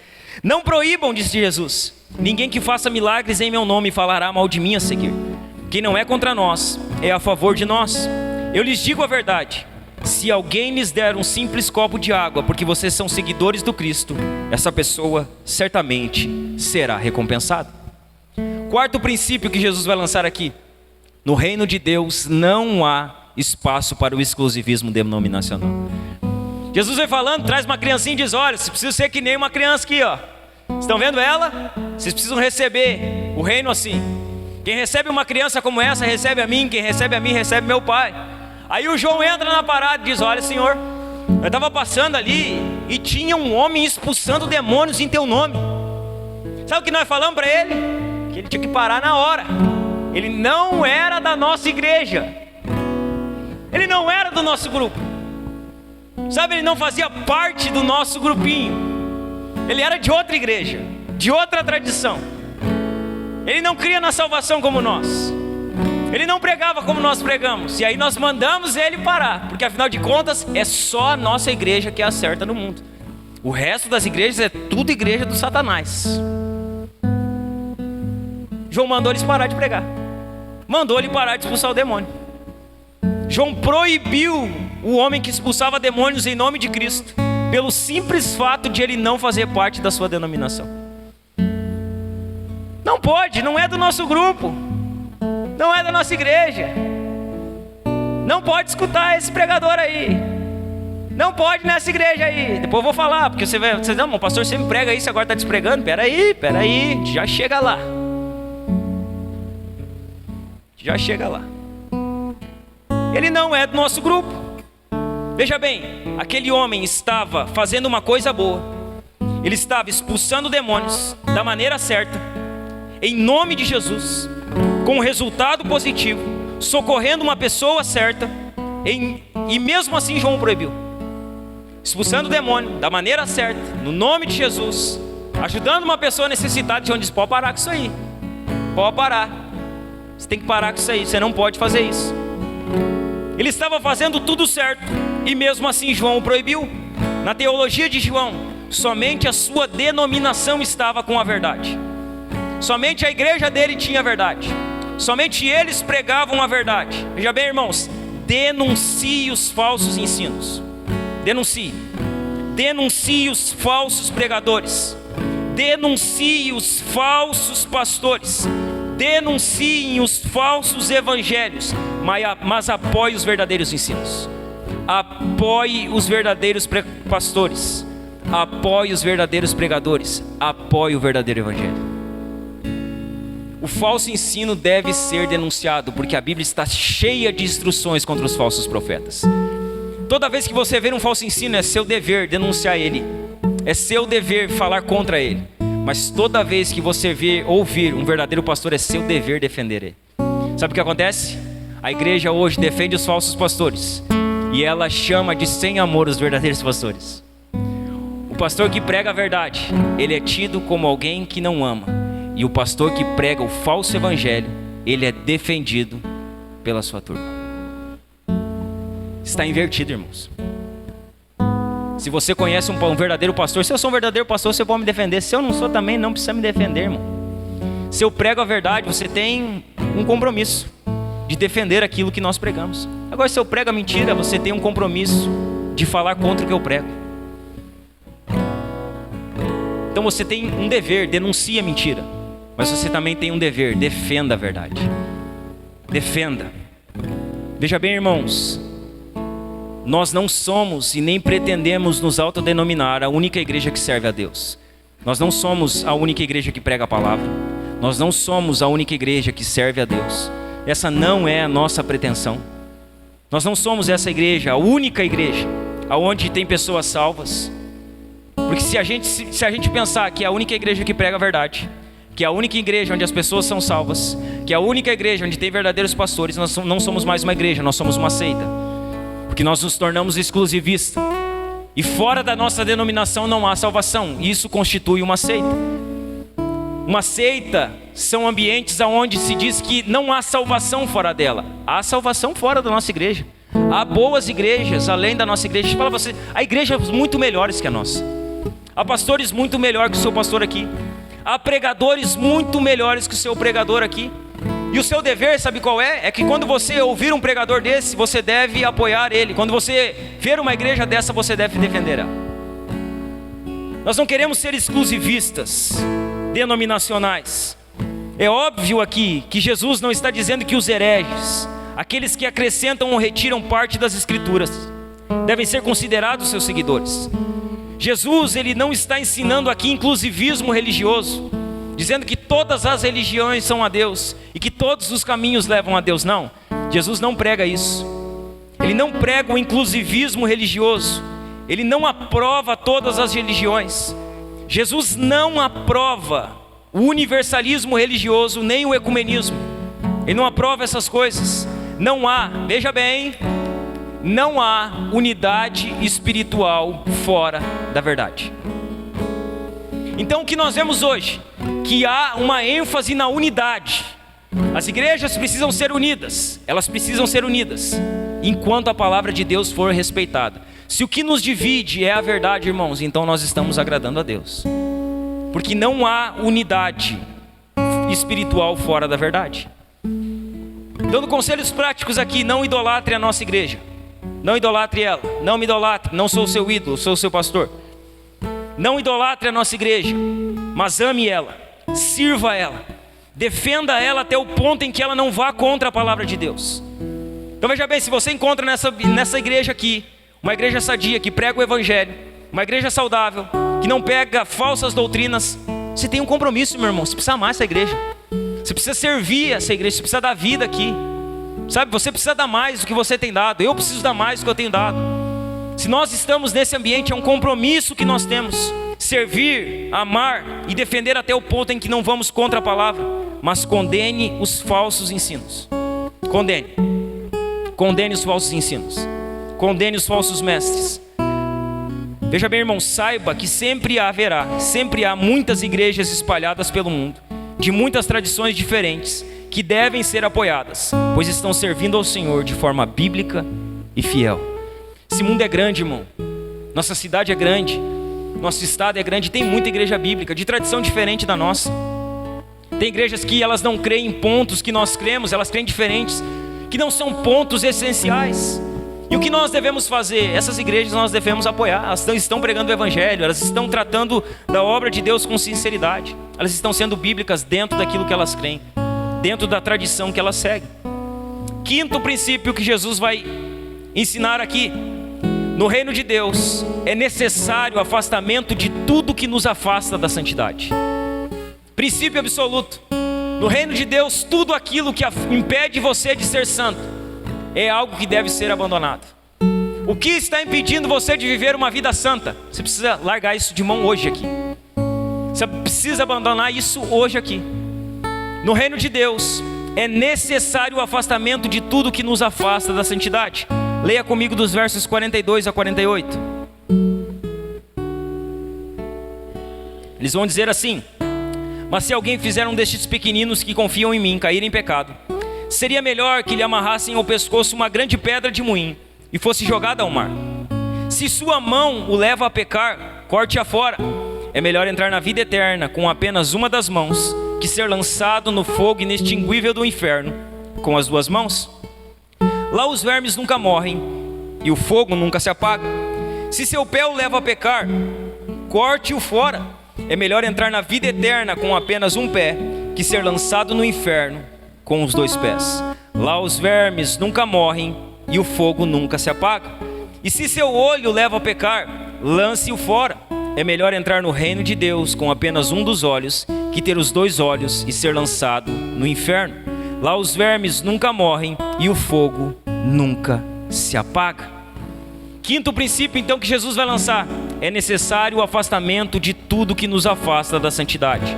Não proíbam, disse Jesus. Ninguém que faça milagres em meu nome falará mal de mim a seguir. Quem não é contra nós, é a favor de nós. Eu lhes digo a verdade. Se alguém lhes der um simples copo de água, porque vocês são seguidores do Cristo, essa pessoa certamente será recompensada. Quarto princípio que Jesus vai lançar aqui. No reino de Deus não há espaço para o exclusivismo denominacional. Jesus vai falando, traz uma criancinha e diz: olha, você precisa ser que nem uma criança aqui, ó. Estão vendo ela? Vocês precisam receber o reino assim. Quem recebe uma criança como essa, recebe a mim. Quem recebe a mim, recebe meu Pai. Aí o João entra na parada e diz: olha, Senhor, eu estava passando ali e tinha um homem expulsando demônios em teu nome. Sabe o que nós falamos para ele? Que ele tinha que parar na hora. Ele não era da nossa igreja. Ele não era do nosso grupo. Sabe, ele não fazia parte do nosso grupinho. Ele era de outra igreja, de outra tradição. Ele não cria na salvação como nós. Ele não pregava como nós pregamos. E aí nós mandamos ele parar, porque afinal de contas é só a nossa igreja que é a certa no mundo. O resto das igrejas é tudo igreja do Satanás. João mandou eles parar de pregar. Mandou ele parar de expulsar o demônio. João proibiu o homem que expulsava demônios em nome de Cristo, pelo simples fato de ele não fazer parte da sua denominação. Não pode, não é do nosso grupo, não é da nossa igreja. Não pode escutar esse pregador aí. Não pode nessa igreja aí. Depois eu vou falar, porque você não, o pastor sempre prega isso, agora está despregando. Peraí, já chega lá. Já chega lá. Ele não é do nosso grupo. Veja bem, aquele homem estava fazendo uma coisa boa. Ele estava expulsando demônios da maneira certa, em nome de Jesus, com um resultado positivo, socorrendo uma pessoa certa, e mesmo assim João proibiu. Expulsando o demônio da maneira certa, no nome de Jesus, ajudando uma pessoa necessitada. João diz: pode parar com isso aí. Pode parar. Você tem que parar com isso aí, você não pode fazer isso. Ele estava fazendo tudo certo, e mesmo assim João o proibiu. Na teologia de João, somente a sua denominação estava com a verdade. Somente a igreja dele tinha a verdade. Somente eles pregavam a verdade. Veja bem, irmãos, denuncie os falsos ensinos. Denuncie. Denuncie os falsos pregadores. Denuncie os falsos pastores. Denunciem os falsos evangelhos, mas apoie os verdadeiros ensinos. Apoie os verdadeiros pastores. Apoie os verdadeiros pregadores. Apoie o verdadeiro evangelho. O falso ensino deve ser denunciado, porque a Bíblia está cheia de instruções contra os falsos profetas. Toda vez que você ver um falso ensino, é seu dever denunciar ele. É seu dever falar contra ele. Mas toda vez que você ouvir um verdadeiro pastor, é seu dever defender ele. Sabe o que acontece? A igreja hoje defende os falsos pastores, e ela chama de sem amor os verdadeiros pastores. O pastor que prega a verdade, ele é tido como alguém que não ama. E o pastor que prega o falso evangelho, ele é defendido pela sua turma. Está invertido, irmãos. Se você conhece um verdadeiro pastor, se eu sou um verdadeiro pastor, você pode me defender. Se eu não sou também, não precisa me defender, irmão. Se eu prego a verdade, você tem um compromisso de defender aquilo que nós pregamos. Agora, se eu prego a mentira, você tem um compromisso de falar contra o que eu prego. Então você tem um dever, denuncie a mentira. Mas você também tem um dever, defenda a verdade. Defenda. Veja bem, irmãos, nós não somos e nem pretendemos nos autodenominar a única igreja que serve a Deus. Nós não somos a única igreja que prega a palavra. Nós não somos a única igreja que serve a Deus. Essa não é a nossa pretensão. Nós não somos essa igreja, a única igreja aonde tem pessoas salvas. Porque se a gente pensar que é a única igreja que prega a verdade, que é a única igreja onde as pessoas são salvas, que é a única igreja onde tem verdadeiros pastores, nós não somos mais uma igreja, nós somos uma seita. Porque nós nos tornamos exclusivistas. E fora da nossa denominação não há salvação. Isso constitui uma seita. Uma seita são ambientes onde se diz que não há salvação fora dela. Há salvação fora da nossa igreja. Há boas igrejas além da nossa igreja. Deixa eu falar pra você, há igrejas muito melhores que a nossa. Há pastores muito melhores que o seu pastor aqui. Há pregadores muito melhores que o seu pregador aqui. E o seu dever, sabe qual é? É que quando você ouvir um pregador desse, você deve apoiar ele. Quando você ver uma igreja dessa, você deve defender ela. Nós não queremos ser exclusivistas, denominacionais. É óbvio aqui que Jesus não está dizendo que os hereges, aqueles que acrescentam ou retiram parte das escrituras, devem ser considerados seus seguidores. Jesus, ele não está ensinando aqui inclusivismo religioso, dizendo que todas as religiões são a Deus e que todos os caminhos levam a Deus. Não, Jesus não prega isso. Ele não prega o inclusivismo religioso. Ele não aprova todas as religiões. Jesus não aprova o universalismo religioso, nem o ecumenismo. Ele não aprova essas coisas. Não há, veja bem, não há unidade espiritual fora da verdade. Então o que nós vemos hoje? Que há uma ênfase na unidade. As igrejas precisam ser unidas. Elas precisam ser unidas enquanto a palavra de Deus for respeitada. Se o que nos divide é a verdade, irmãos, então nós estamos agradando a Deus. Porque não há unidade espiritual fora da verdade. Dando conselhos práticos aqui: não idolatre a nossa igreja. Não idolatre ela. Não me idolatre. Não sou o seu ídolo, sou o seu pastor. Não idolatre a nossa igreja, mas ame ela, sirva ela, defenda ela até o ponto em que ela não vá contra a palavra de Deus. Então veja bem, se você encontra nessa igreja aqui, uma igreja sadia, que prega o evangelho, uma igreja saudável, que não pega falsas doutrinas, você tem um compromisso, meu irmão. Você precisa amar essa igreja, você precisa servir essa igreja, você precisa dar vida aqui, sabe? Você precisa dar mais do que você tem dado. Eu preciso dar mais do que eu tenho dado. Se nós estamos nesse ambiente, é um compromisso que nós temos: servir, amar e defender até o ponto em que não vamos contra a palavra, mas condene os falsos ensinos. Condene os falsos ensinos, condene os falsos mestres. Veja bem, irmão, saiba que sempre há muitas igrejas espalhadas pelo mundo, de muitas tradições diferentes, que devem ser apoiadas, pois estão servindo ao Senhor de forma bíblica e fiel. Esse mundo é grande, irmão. Nossa cidade é grande, nosso estado é grande. Tem muita igreja bíblica, de tradição diferente da nossa. Tem igrejas que elas não creem em pontos que nós cremos, elas creem diferentes, que não são pontos essenciais. E o que nós devemos fazer? Essas igrejas nós devemos apoiar. Elas estão pregando o evangelho, elas estão tratando da obra de Deus com sinceridade, elas estão sendo bíblicas dentro daquilo que elas creem, dentro da tradição que elas seguem. Quinto princípio que Jesus vai ensinar aqui: no reino de Deus é necessário o afastamento de tudo que nos afasta da santidade. Princípio absoluto: no reino de Deus, tudo aquilo que impede você de ser santo é algo que deve ser abandonado. O que está impedindo você de viver uma vida santa? Você precisa largar isso de mão hoje aqui. Você precisa abandonar isso hoje aqui. No reino de Deus é necessário o afastamento de tudo que nos afasta da santidade. Leia comigo dos versos 42 a 48. Eles vão dizer assim: mas se alguém fizer um destes pequeninos que confiam em mim cair em pecado, seria melhor que lhe amarrassem ao pescoço uma grande pedra de moinho e fosse jogada ao mar. Se sua mão o leva a pecar, corte-a fora. É melhor entrar na vida eterna com apenas uma das mãos, que ser lançado no fogo inextinguível do inferno com as duas mãos. Lá os vermes nunca morrem e o fogo nunca se apaga. Se seu pé o leva a pecar, corte-o fora. É melhor entrar na vida eterna com apenas um pé, que ser lançado no inferno com os dois pés. Lá os vermes nunca morrem e o fogo nunca se apaga. E se seu olho o leva a pecar, lance-o fora. É melhor entrar no reino de Deus com apenas um dos olhos, que ter os dois olhos e ser lançado no inferno. Lá os vermes nunca morrem e o fogo nunca se apaga. Quinto princípio então que Jesus vai lançar: é necessário o afastamento de tudo que nos afasta da santidade.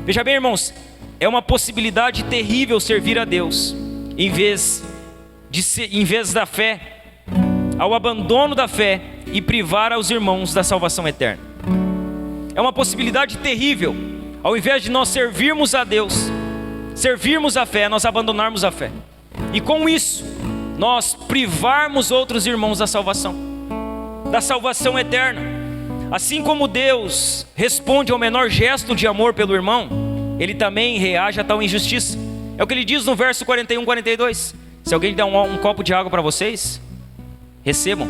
Veja bem, irmãos, é uma possibilidade terrível servir a Deus em vez da fé, ao abandono da fé e privar aos irmãos da salvação eterna. É uma possibilidade terrível, ao invés de nós servirmos a Deus, servirmos a fé, nós abandonarmos a fé. E com isso, nós privarmos outros irmãos da salvação eterna. Assim como Deus responde ao menor gesto de amor pelo irmão, Ele também reage a tal injustiça. É o que Ele diz no verso 41, 42. Se alguém der um copo de água para vocês, recebam,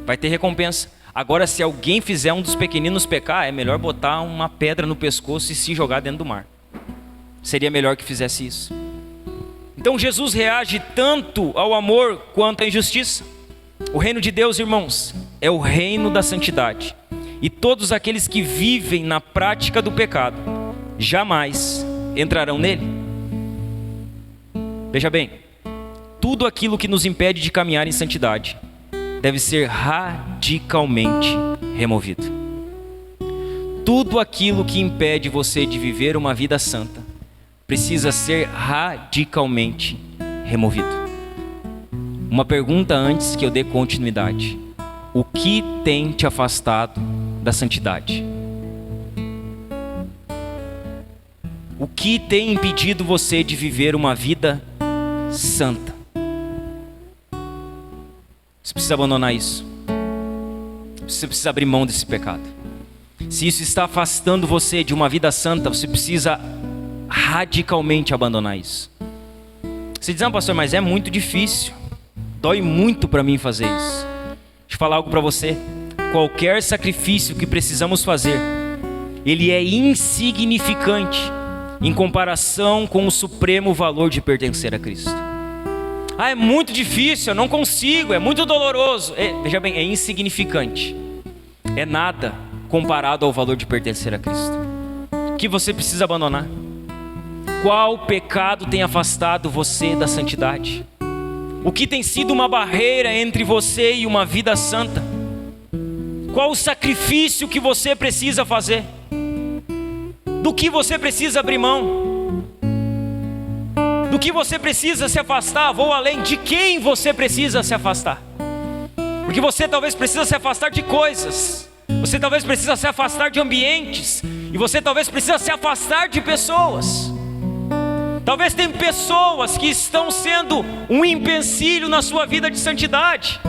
vai ter recompensa. Agora, se alguém fizer um dos pequeninos pecar, é melhor botar uma pedra no pescoço e se jogar dentro do mar. Seria melhor que fizesse isso. Então Jesus reage tanto ao amor quanto à injustiça. O reino de Deus, irmãos, é o reino da santidade. E todos aqueles que vivem na prática do pecado jamais entrarão nele. Veja bem, tudo aquilo que nos impede de caminhar em santidade deve ser radicalmente removido. Tudo aquilo que impede você de viver uma vida santa precisa ser radicalmente removido. Uma pergunta antes que eu dê continuidade: o que tem te afastado da santidade? O que tem impedido você de viver uma vida santa? Você precisa abandonar isso. Você precisa abrir mão desse pecado. Se isso está afastando você de uma vida santa, você precisa radicalmente abandonar isso. Você diz: pastor, mas é muito difícil, dói muito para mim fazer isso. Deixa eu falar algo para você. Qualquer sacrifício que precisamos fazer, ele é insignificante em comparação com o supremo valor de pertencer a Cristo. É muito difícil, eu não consigo, é muito doloroso. Veja bem, é insignificante. É nada comparado ao valor de pertencer a Cristo. O que você precisa abandonar? Qual pecado tem afastado você da santidade? O que tem sido uma barreira entre você e uma vida santa? Qual o sacrifício que você precisa fazer? Do que você precisa abrir mão? Do que você precisa se afastar? Vou além, de quem você precisa se afastar? Porque você talvez precisa se afastar de coisas, você talvez precisa se afastar de ambientes, e você talvez precisa se afastar de pessoas. Talvez tem pessoas que estão sendo um empecilho na sua vida de santidade,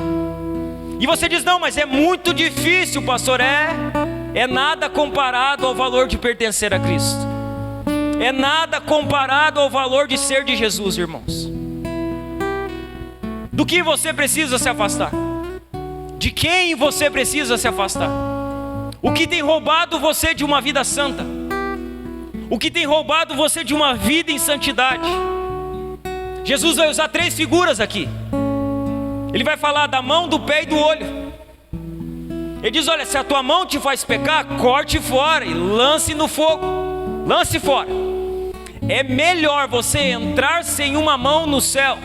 e você diz: não, mas é muito difícil, pastor. É nada comparado ao valor de pertencer a Cristo. É nada comparado ao valor de ser de Jesus, irmãos. Do que você precisa se afastar? De quem você precisa se afastar? O que tem roubado você de uma vida santa? O que tem roubado você de uma vida em santidade? Jesus vai usar 3 figuras aqui. Ele vai falar da mão, do pé e do olho. Ele diz: olha, se a tua mão te faz pecar, corte fora e lance no fogo. Lance fora. É melhor você entrar sem uma mão no céu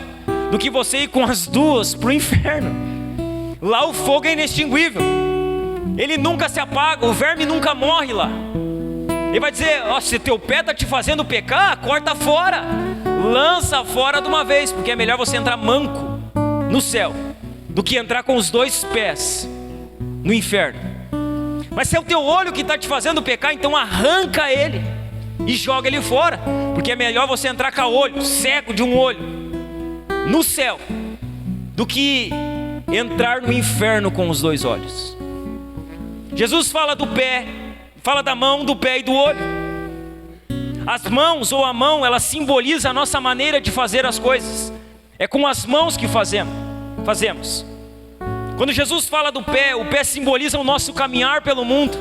do que você ir com as duas para o inferno. Lá o fogo é inextinguível, ele nunca se apaga, o verme nunca morre lá. Ele vai dizer: se teu pé está te fazendo pecar, corta fora, lança fora de uma vez, porque é melhor você entrar manco no céu do que entrar com os 2 pés no inferno. Mas se é o teu olho que está te fazendo pecar, então arranca ele e joga ele fora, porque é melhor você entrar com o olho, cego de um olho, no céu, do que entrar no inferno com os 2 olhos. Jesus fala do pé, fala da mão, do pé e do olho. As mãos, ou a mão, ela simboliza a nossa maneira de fazer as coisas. É com as mãos que fazemos. Quando Jesus fala do pé, o pé simboliza o nosso caminhar pelo mundo,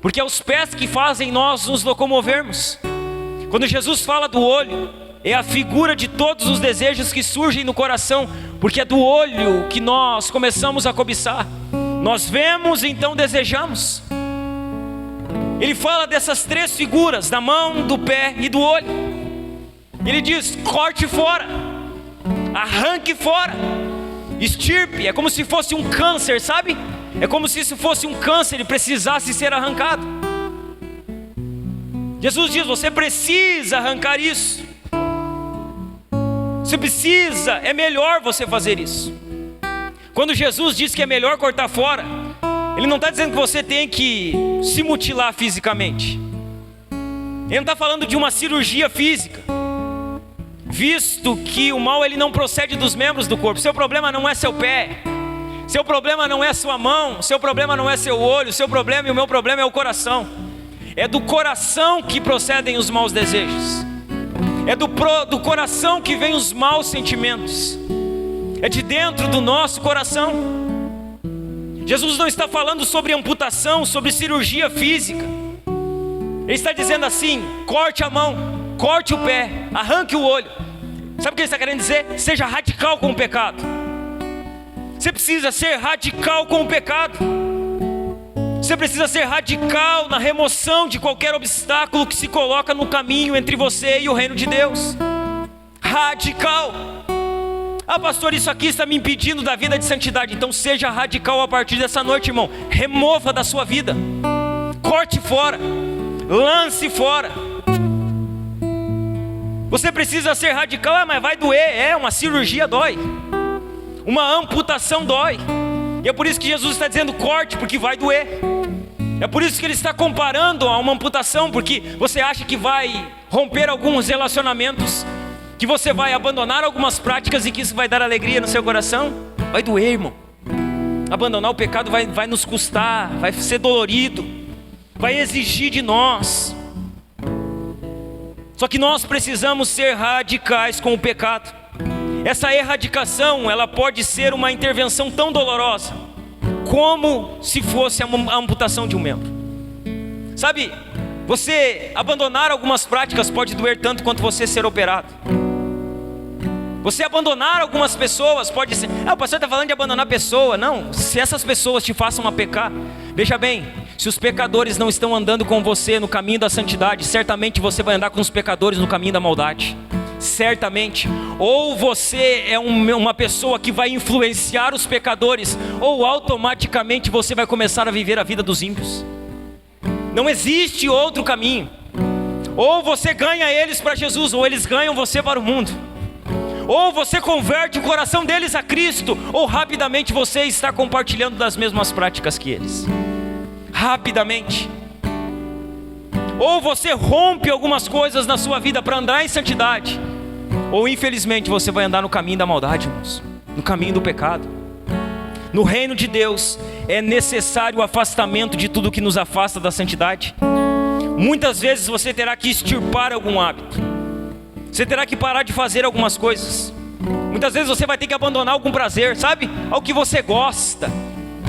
porque é os pés que fazem nós nos locomovermos. Quando Jesus fala do olho, é a figura de todos os desejos que surgem no coração, porque é do olho que nós começamos a cobiçar. Nós vemos, então desejamos. Ele fala dessas 3 figuras, da mão, do pé e do olho. Ele diz: corte fora, arranque fora, extirpe. É como se fosse um câncer, sabe? É como se isso fosse um câncer e precisasse ser arrancado. Jesus diz: você precisa arrancar isso. Você precisa, é melhor você fazer isso. Quando Jesus diz que é melhor cortar fora, Ele não está dizendo que você tem que se mutilar fisicamente. Ele não está falando de uma cirurgia física. visto que o mal ele não procede dos membros do corpo. Seu problema não é seu pé, seu problema não é sua mão, seu problema não é seu olho, seu problema e o meu problema é o coração. É do coração que procedem os maus desejos, é do coração que vem os maus sentimentos, é de dentro do nosso coração. Jesus não está falando sobre amputação, sobre cirurgia física. Ele está dizendo assim: corte a mão, corte o pé, arranque o olho. Sabe o que ele está querendo dizer? Seja radical com o pecado. Você precisa ser radical com o pecado. Você precisa ser radical na remoção de qualquer obstáculo que se coloca no caminho entre você e o reino de Deus. Radical. Ah, pastor, isso aqui está me impedindo da vida de santidade. Então seja radical a partir dessa noite, irmão. Remova da sua vida, corte fora, lance fora. Você precisa ser radical. Ah, mas vai doer. Uma cirurgia dói, uma amputação dói. E é por isso que Jesus está dizendo corte, porque vai doer. É por isso que ele está comparando a uma amputação, porque você acha que vai romper alguns relacionamentos, que você vai abandonar algumas práticas e que isso vai dar alegria no seu coração. Vai doer, irmão. Abandonar o pecado vai nos custar, vai ser dolorido, vai exigir de nós. Só que nós precisamos ser radicais com o pecado. Essa erradicação, ela pode ser uma intervenção tão dolorosa como se fosse a amputação de um membro. Sabe, você abandonar algumas práticas pode doer tanto quanto você ser operado. Você abandonar algumas pessoas pode ser... o pastor está falando de abandonar pessoa. Não, se essas pessoas te façam a pecar, veja bem, se os pecadores não estão andando com você no caminho da santidade, certamente você vai andar com os pecadores no caminho da maldade. Certamente. Ou você é uma pessoa que vai influenciar os pecadores, ou automaticamente você vai começar a viver a vida dos ímpios. Não existe outro caminho. Ou você ganha eles para Jesus, ou eles ganham você para o mundo. Ou você converte o coração deles a Cristo, ou rapidamente você está compartilhando das mesmas práticas que eles. Rapidamente. Ou você rompe algumas coisas na sua vida para andar em santidade, ou infelizmente você vai andar no caminho da maldade, irmãos, no caminho do pecado. No reino de Deus é necessário o afastamento de tudo que nos afasta da santidade. Muitas vezes você terá que extirpar algum hábito, você terá que parar de fazer algumas coisas. Muitas vezes você vai ter que abandonar algum prazer, sabe? Algo que você gosta,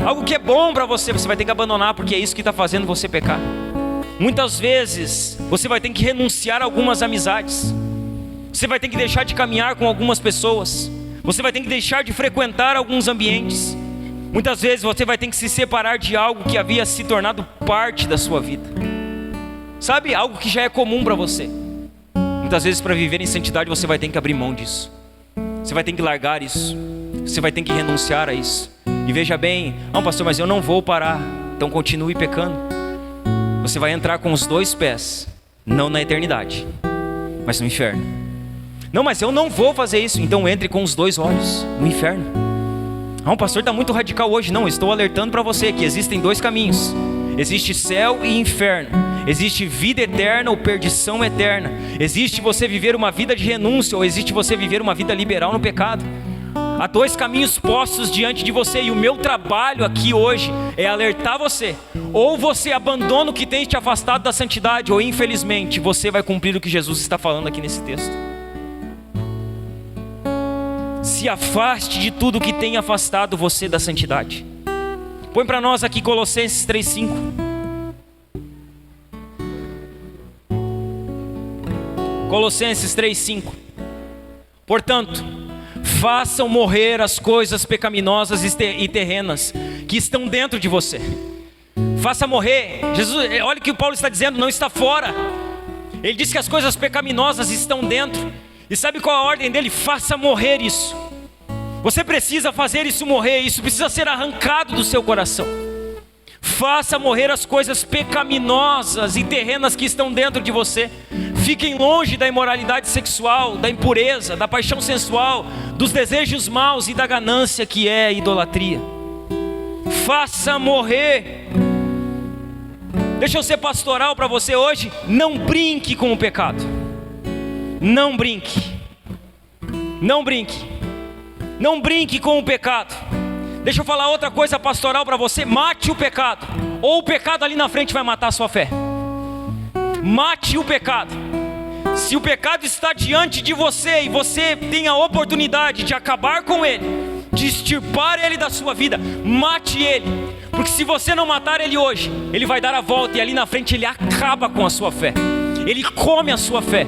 algo que é bom para você, você vai ter que abandonar, porque é isso que está fazendo você pecar. Muitas vezes você vai ter que renunciar a algumas amizades, você vai ter que deixar de caminhar com algumas pessoas, você vai ter que deixar de frequentar alguns ambientes. Muitas vezes você vai ter que se separar de algo que havia se tornado parte da sua vida, sabe? Algo que já é comum para você. Muitas vezes para viver em santidade você vai ter que abrir mão disso, você vai ter que largar isso, você vai ter que renunciar a isso. E veja bem, não pastor, mas eu não vou parar. Então continue pecando. Você vai entrar com os dois pés, não na eternidade, mas no inferno. Não, mas eu não vou fazer isso. Então entre com os dois olhos no inferno. O pastor está muito radical hoje. Não, estou alertando para você que existem dois caminhos. Existe céu e inferno. Existe vida eterna ou perdição eterna. Existe você viver uma vida de renúncia, ou existe você viver uma vida liberal no pecado. Há dois caminhos postos diante de você, e o meu trabalho aqui hoje é alertar você. Ou você abandona o que tem te afastado da santidade, ou infelizmente você vai cumprir o que Jesus está falando aqui nesse texto. Se afaste de tudo que tem afastado você da santidade. Põe para nós aqui Colossenses 3:5. Colossenses 3:5. Portanto, façam morrer as coisas pecaminosas e terrenas que estão dentro de você. Faça morrer. Jesus, olha o que o Paulo está dizendo, não está fora. Ele diz que as coisas pecaminosas estão dentro. E sabe qual a ordem dele? Faça morrer isso. Você precisa fazer isso morrer. Isso precisa ser arrancado do seu coração. Faça morrer as coisas pecaminosas e terrenas que estão dentro de você. Fiquem longe da imoralidade sexual, da impureza, da paixão sensual, dos desejos maus e da ganância, que é a idolatria. Faça morrer. Deixa eu ser pastoral para você hoje. Não brinque com o pecado. Não brinque. Não brinque. Não brinque com o pecado. Deixa eu falar outra coisa pastoral para você. Mate o pecado, ou o pecado ali na frente vai matar a sua fé. Mate o pecado. Se o pecado está diante de você e você tem a oportunidade de acabar com ele, de extirpar ele da sua vida, mate ele. Porque se você não matar ele hoje, ele vai dar a volta e ali na frente ele acaba com a sua fé. Ele come a sua fé.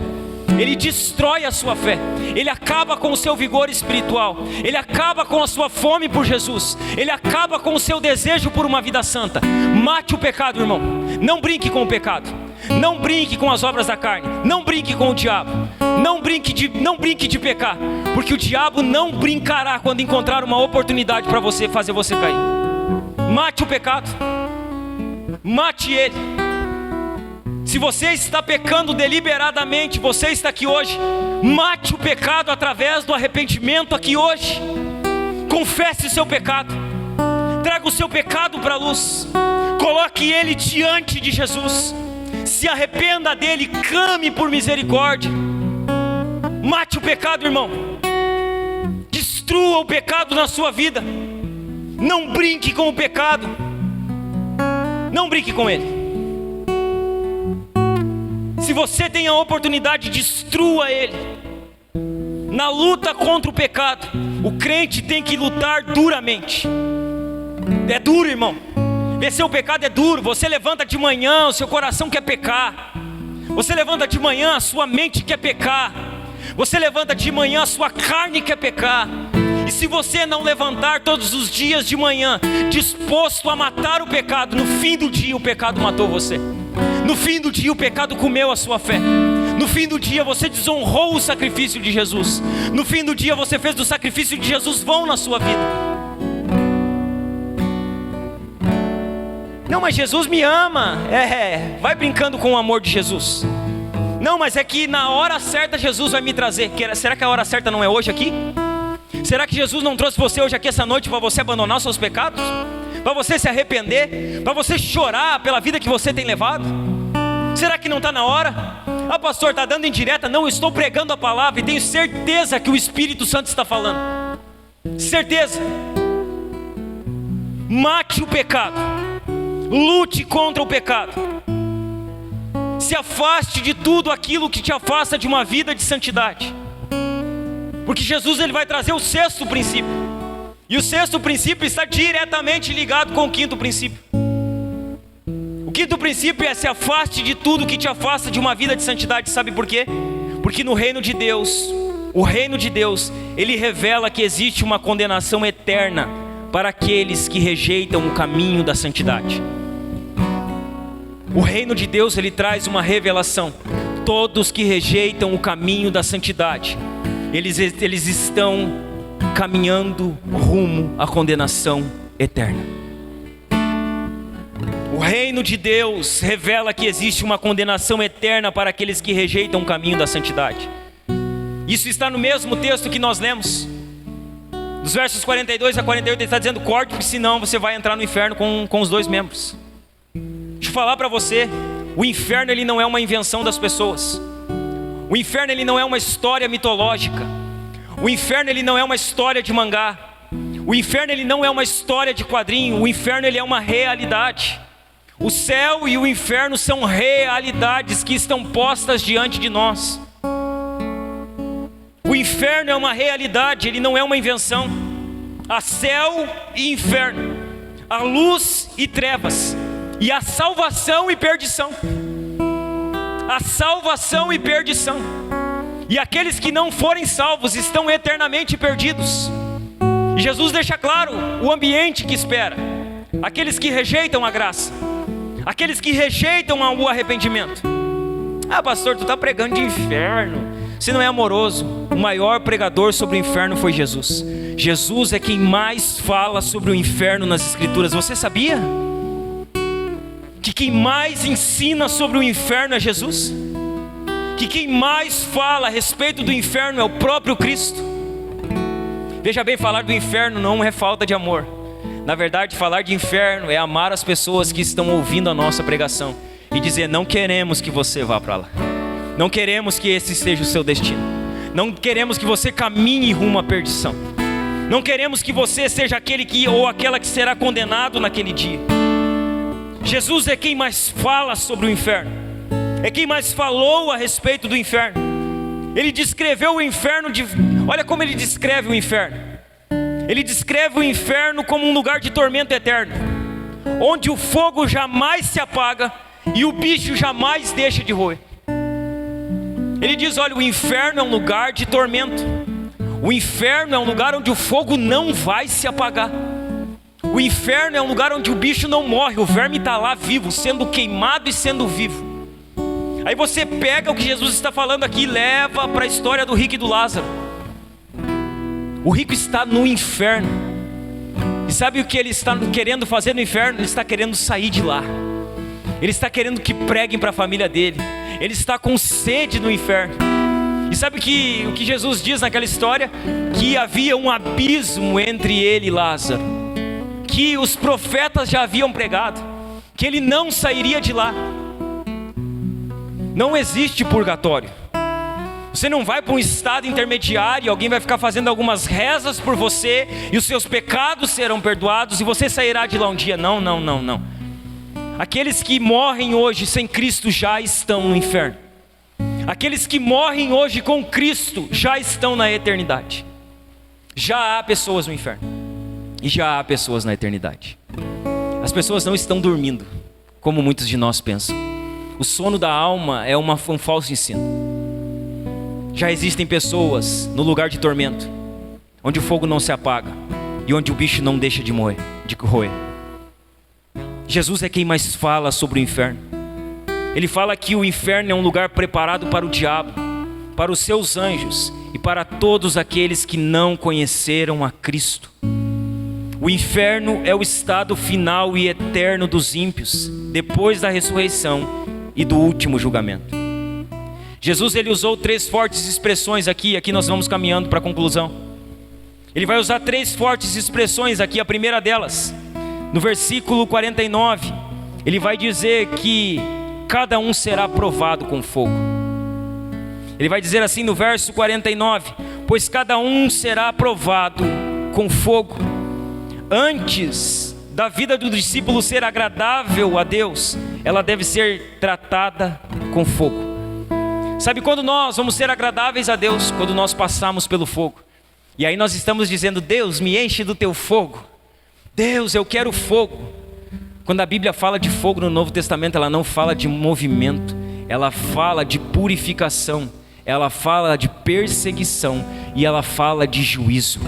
Ele destrói a sua fé. Ele acaba com o seu vigor espiritual. Ele acaba com a sua fome por Jesus. Ele acaba com o seu desejo por uma vida santa. Mate o pecado, irmão. Não brinque com o pecado. Não brinque com as obras da carne. Não brinque com o diabo. Não brinque de pecar. Porque o diabo não brincará quando encontrar uma oportunidade para você fazer você cair. Mate o pecado. Mate ele. Se você está pecando deliberadamente, você está aqui hoje, mate o pecado através do arrependimento aqui hoje. Confesse o seu pecado. Traga o seu pecado para a luz. Coloque ele diante de Jesus. Se arrependa dele, clame por misericórdia. Mate o pecado, irmão. Destrua o pecado na sua vida. Não brinque com o pecado. Não brinque com ele. Se você tem a oportunidade, destrua ele. Na luta contra o pecado, o crente tem que lutar duramente. É duro, irmão. Vencer o pecado é duro. Você levanta de manhã, o seu coração quer pecar. Você levanta de manhã, a sua mente quer pecar. Você levanta de manhã, a sua carne quer pecar. E se você não levantar todos os dias de manhã, disposto a matar o pecado, no fim do dia o pecado matou você. No fim do dia o pecado comeu a sua fé. No fim do dia você desonrou o sacrifício de Jesus. No fim do dia você fez do sacrifício de Jesus vão na sua vida. Não, mas Jesus me ama. Vai brincando com o amor de Jesus. Não, mas é que na hora certa Jesus vai me trazer. Será que a hora certa não é hoje aqui? Será que Jesus não trouxe você hoje aqui essa noite para você abandonar os seus pecados? Para você se arrepender? Para você chorar pela vida que você tem levado? Será que não está na hora? Ah, pastor, está dando indireta. Não, estou pregando a palavra e tenho certeza que o Espírito Santo está falando. Certeza. Mate o pecado. Lute contra o pecado. Se afaste de tudo aquilo que te afasta de uma vida de santidade. Porque Jesus ele vai trazer o sexto princípio. E o sexto princípio está diretamente ligado com o quinto princípio. O quinto princípio é: se afaste de tudo que te afasta de uma vida de santidade. Sabe por quê? Porque no reino de Deus, o reino de Deus, ele revela que existe uma condenação eterna para aqueles que rejeitam o caminho da santidade. O reino de Deus, ele traz uma revelação. Todos que rejeitam o caminho da santidade, eles estão caminhando rumo à condenação eterna. O reino de Deus revela que existe uma condenação eterna para aqueles que rejeitam o caminho da santidade. Isso está no mesmo texto que nós lemos. Dos versos 42 a 48 ele está dizendo: corte, porque senão você vai entrar no inferno com os dois membros. Deixa eu falar para você, o inferno ele não é uma invenção das pessoas. O inferno ele não é uma história mitológica. O inferno ele não é uma história de mangá. O inferno ele não é uma história de quadrinho. O inferno ele é uma realidade. O céu e o inferno são realidades que estão postas diante de nós. O inferno é uma realidade, ele não é uma invenção. Há céu e inferno, há luz e trevas, e há salvação e perdição. Há salvação e perdição. E aqueles que não forem salvos estão eternamente perdidos. E Jesus deixa claro o ambiente que espera aqueles que rejeitam a graça, aqueles que rejeitam o arrependimento. Ah, pastor, tu está pregando de inferno, você não é amoroso. O maior pregador sobre o inferno foi Jesus. Jesus é quem mais fala sobre o inferno nas Escrituras. Você sabia que quem mais ensina sobre o inferno é Jesus? Que quem mais fala a respeito do inferno é o próprio Cristo? Veja bem, falar do inferno não é falta de amor. Na verdade, falar de inferno é amar as pessoas que estão ouvindo a nossa pregação e dizer: não queremos que você vá para lá. Não queremos que esse seja o seu destino. Não queremos que você caminhe rumo à perdição. Não queremos que você seja aquele que ou aquela que será condenado naquele dia. Jesus é quem mais fala sobre o inferno. É quem mais falou a respeito do inferno. Ele descreveu o inferno olha como ele descreve o inferno. Ele descreve o inferno como um lugar de tormento eterno, onde o fogo jamais se apaga e o bicho jamais deixa de roer. Ele diz, olha, o inferno é um lugar de tormento. O inferno é um lugar onde o fogo não vai se apagar. O inferno é um lugar onde o bicho não morre, o verme está lá vivo, sendo queimado e sendo vivo. Aí você pega o que Jesus está falando aqui e leva para a história do rico e do Lázaro. O rico está no inferno. E sabe o que ele está querendo fazer no inferno? Ele está querendo sair de lá. Ele está querendo que preguem para a família dele. Ele está com sede no inferno. E sabe o que Jesus diz naquela história? Que havia um abismo entre ele e Lázaro, que os profetas já haviam pregado, que ele não sairia de lá. Não existe purgatório. Você não vai para um estado intermediário, alguém vai ficar fazendo algumas rezas por você, e os seus pecados serão perdoados, e você sairá de lá um dia. Não. Aqueles que morrem hoje sem Cristo já estão no inferno. Aqueles que morrem hoje com Cristo já estão na eternidade. Já há pessoas no inferno e já há pessoas na eternidade. As pessoas não estão dormindo, como muitos de nós pensam. O sono da alma é um falso ensino. Já existem pessoas no lugar de tormento, onde o fogo não se apaga e onde o bicho não deixa de roer. Jesus é quem mais fala sobre o inferno. Ele fala que o inferno é um lugar preparado para o diabo, para os seus anjos e para todos aqueles que não conheceram a Cristo. O inferno é o estado final e eterno dos ímpios, depois da ressurreição e do último julgamento. Jesus ele usou 3 fortes expressões aqui nós vamos caminhando para a conclusão. Ele vai usar 3 fortes expressões aqui. A primeira delas, no versículo 49, ele vai dizer que cada um será provado com fogo. Ele vai dizer assim no verso 49, pois cada um será provado com fogo. Antes da vida do discípulo ser agradável a Deus, ela deve ser tratada com fogo. Sabe quando nós vamos ser agradáveis a Deus? Quando nós passamos pelo fogo. E aí nós estamos dizendo, Deus, me enche do teu fogo. Deus, eu quero fogo. Quando a Bíblia fala de fogo no Novo Testamento, ela não fala de movimento, ela fala de purificação, ela fala de perseguição e ela fala de juízo.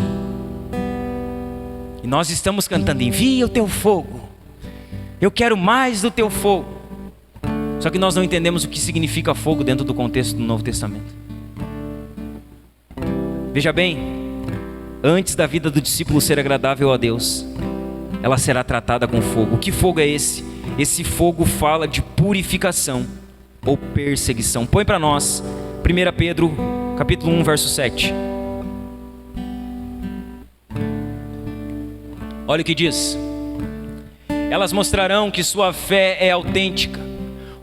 E nós estamos cantando, envia o teu fogo, eu quero mais do teu fogo. Só que nós não entendemos o que significa fogo dentro do contexto do Novo Testamento. Veja bem, antes da vida do discípulo ser agradável a Deus, ela será tratada com fogo. O que fogo é esse? Esse fogo fala de purificação ou perseguição. Põe para nós 1 Pedro capítulo 1 verso 7. Olha o que diz: elas mostrarão que sua fé é autêntica,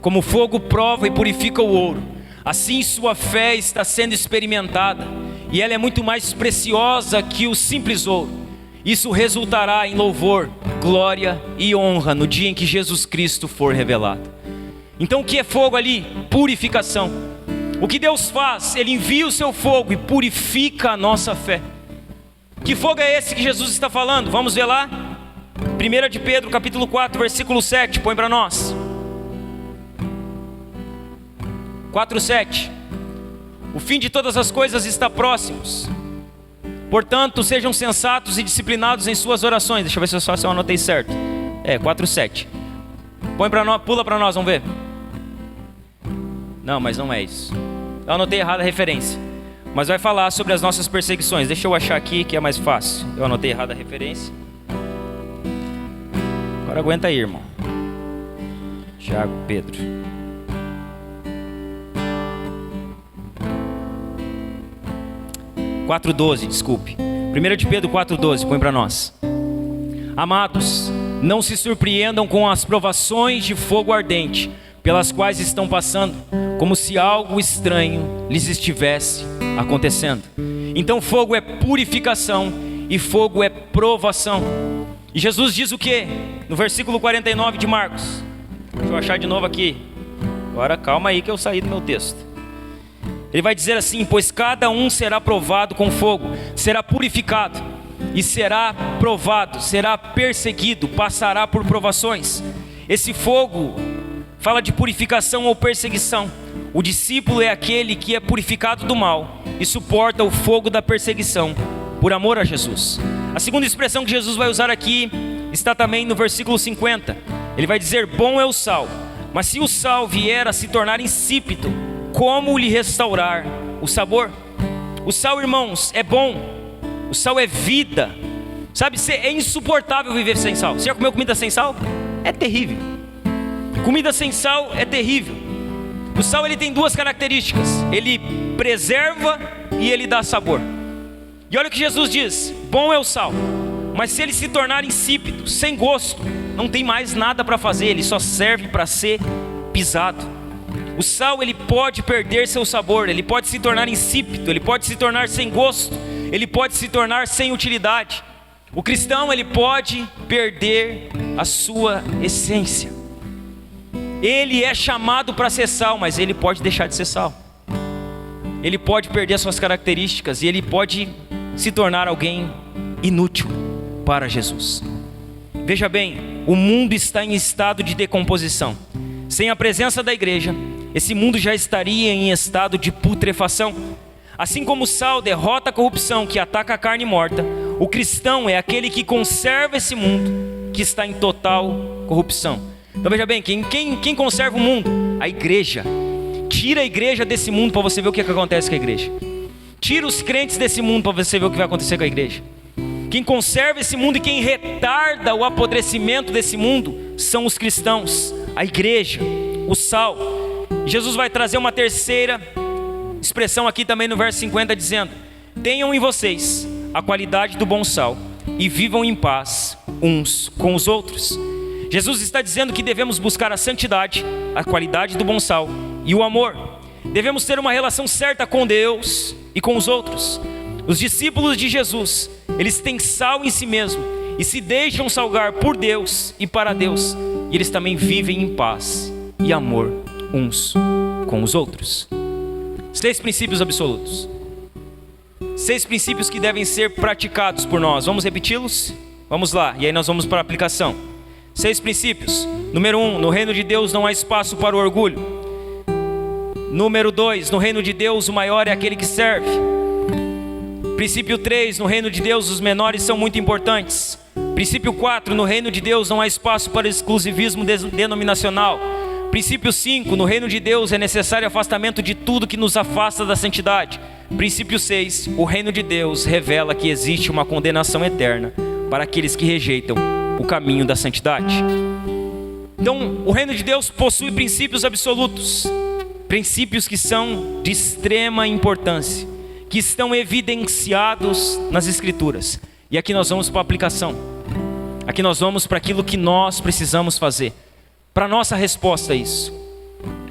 como o fogo prova e purifica o ouro, assim sua fé está sendo experimentada, e ela é muito mais preciosa que o simples ouro. Isso resultará em louvor, glória e honra no dia em que Jesus Cristo for revelado. Então o que é fogo ali? Purificação. O que Deus faz? Ele envia o seu fogo e purifica a nossa fé. Que fogo é esse que Jesus está falando? Vamos ver lá? 1 de Pedro capítulo 4 versículo 7, põe para nós. 4:7. O fim de todas as coisas está próximo. Portanto, sejam sensatos e disciplinados em suas orações. Deixa eu ver se eu anotei certo. 4:7. Põe para nós, pula para nós, vamos ver. Não, mas não é isso. Eu anotei errado a referência. Mas vai falar sobre as nossas perseguições. Deixa eu achar aqui que é mais fácil. Eu anotei errado a referência. Agora aguenta aí, irmão. Tiago, Pedro. 4:12, desculpe. 1 de Pedro 4:12, põe para nós. Amados, não se surpreendam com as provações de fogo ardente, pelas quais estão passando, como se algo estranho lhes estivesse acontecendo. Então fogo é purificação e fogo é provação. E Jesus diz o que? No versículo 49 de Marcos. Deixa eu achar de novo aqui. Agora calma aí que eu saí do meu texto. Ele vai dizer assim: pois cada um será provado com fogo, será purificado e será provado, será perseguido, passará por provações. Esse fogo fala de purificação ou perseguição. O discípulo é aquele que é purificado do mal e suporta o fogo da perseguição por amor a Jesus. A segunda expressão que Jesus vai usar aqui está também no versículo 50. Ele vai dizer: bom é o sal, mas se o sal vier a se tornar insípido, como lhe restaurar o sabor? O sal, irmãos, é bom. O sal é vida. Sabe, é insuportável viver sem sal. Você já comeu comida sem sal? É terrível. Comida sem sal é terrível. O sal, ele tem duas características: ele preserva e ele dá sabor. E olha o que Jesus diz: bom é o sal, mas se ele se tornar insípido, sem gosto, não tem mais nada para fazer, ele só serve para ser pisado. O sal, ele pode perder seu sabor, ele pode se tornar insípido, ele pode se tornar sem gosto, ele pode se tornar sem utilidade. O cristão, ele pode perder a sua essência. Ele é chamado para ser sal, mas ele pode deixar de ser sal. Ele pode perder as suas características e ele pode se tornar alguém inútil para Jesus. Veja bem, o mundo está em estado de decomposição. Sem a presença da igreja, esse mundo já estaria em estado de putrefação. Assim como o sal derrota a corrupção que ataca a carne morta, o cristão é aquele que conserva esse mundo que está em total corrupção. Então veja bem, quem conserva o mundo? A igreja. Tira a igreja desse mundo para você ver o que acontece com a igreja. Tira os crentes desse mundo para você ver o que vai acontecer com a igreja. Quem conserva esse mundo e quem retarda o apodrecimento desse mundo são os cristãos, a igreja, o sal. Jesus vai trazer uma terceira expressão aqui também no verso 50, dizendo: tenham em vocês a qualidade do bom sal e vivam em paz uns com os outros. Jesus está dizendo que devemos buscar a santidade, a qualidade do bom sal e o amor. Devemos ter uma relação certa com Deus e com os outros. Os discípulos de Jesus, eles têm sal em si mesmo e se deixam salgar por Deus e para Deus. E eles também vivem em paz e amor uns com os outros. 6 princípios absolutos. 6 princípios que devem ser praticados por nós. Vamos repeti-los? Vamos lá, e aí nós vamos para a aplicação. 6 princípios. Número 1, no reino de Deus não há espaço para o orgulho. Número 2, no reino de Deus o maior é aquele que serve. Princípio 3, no reino de Deus os menores são muito importantes. Princípio 4, no reino de Deus não há espaço para exclusivismo denominacional. Princípio 5, no reino de Deus é necessário afastamento de tudo que nos afasta da santidade. Princípio 6, o reino de Deus revela que existe uma condenação eterna para aqueles que rejeitam o caminho da santidade. Então, o reino de Deus possui princípios absolutos, princípios que são de extrema importância, que estão evidenciados nas Escrituras. E aqui nós vamos para a aplicação. Aqui nós vamos para aquilo que nós precisamos fazer, para a nossa resposta a isso.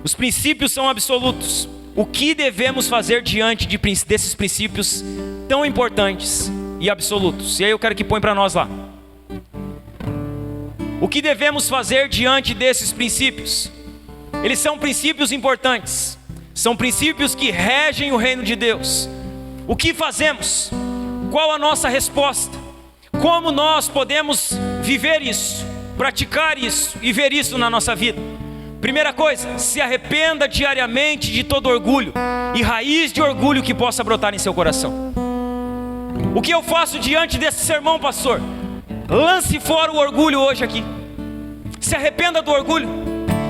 Os princípios são absolutos. O que devemos fazer diante desses princípios tão importantes e absolutos? E aí eu quero que põe para nós lá. O que devemos fazer diante desses princípios? Eles são princípios importantes. São princípios que regem o reino de Deus. O que fazemos? Qual a nossa resposta? Como nós podemos viver isso, praticar isso e ver isso na nossa vida? Primeira coisa, se arrependa diariamente de todo orgulho e raiz de orgulho que possa brotar em seu coração. O que eu faço diante desse sermão, pastor? Lance fora o orgulho hoje aqui. Se arrependa do orgulho.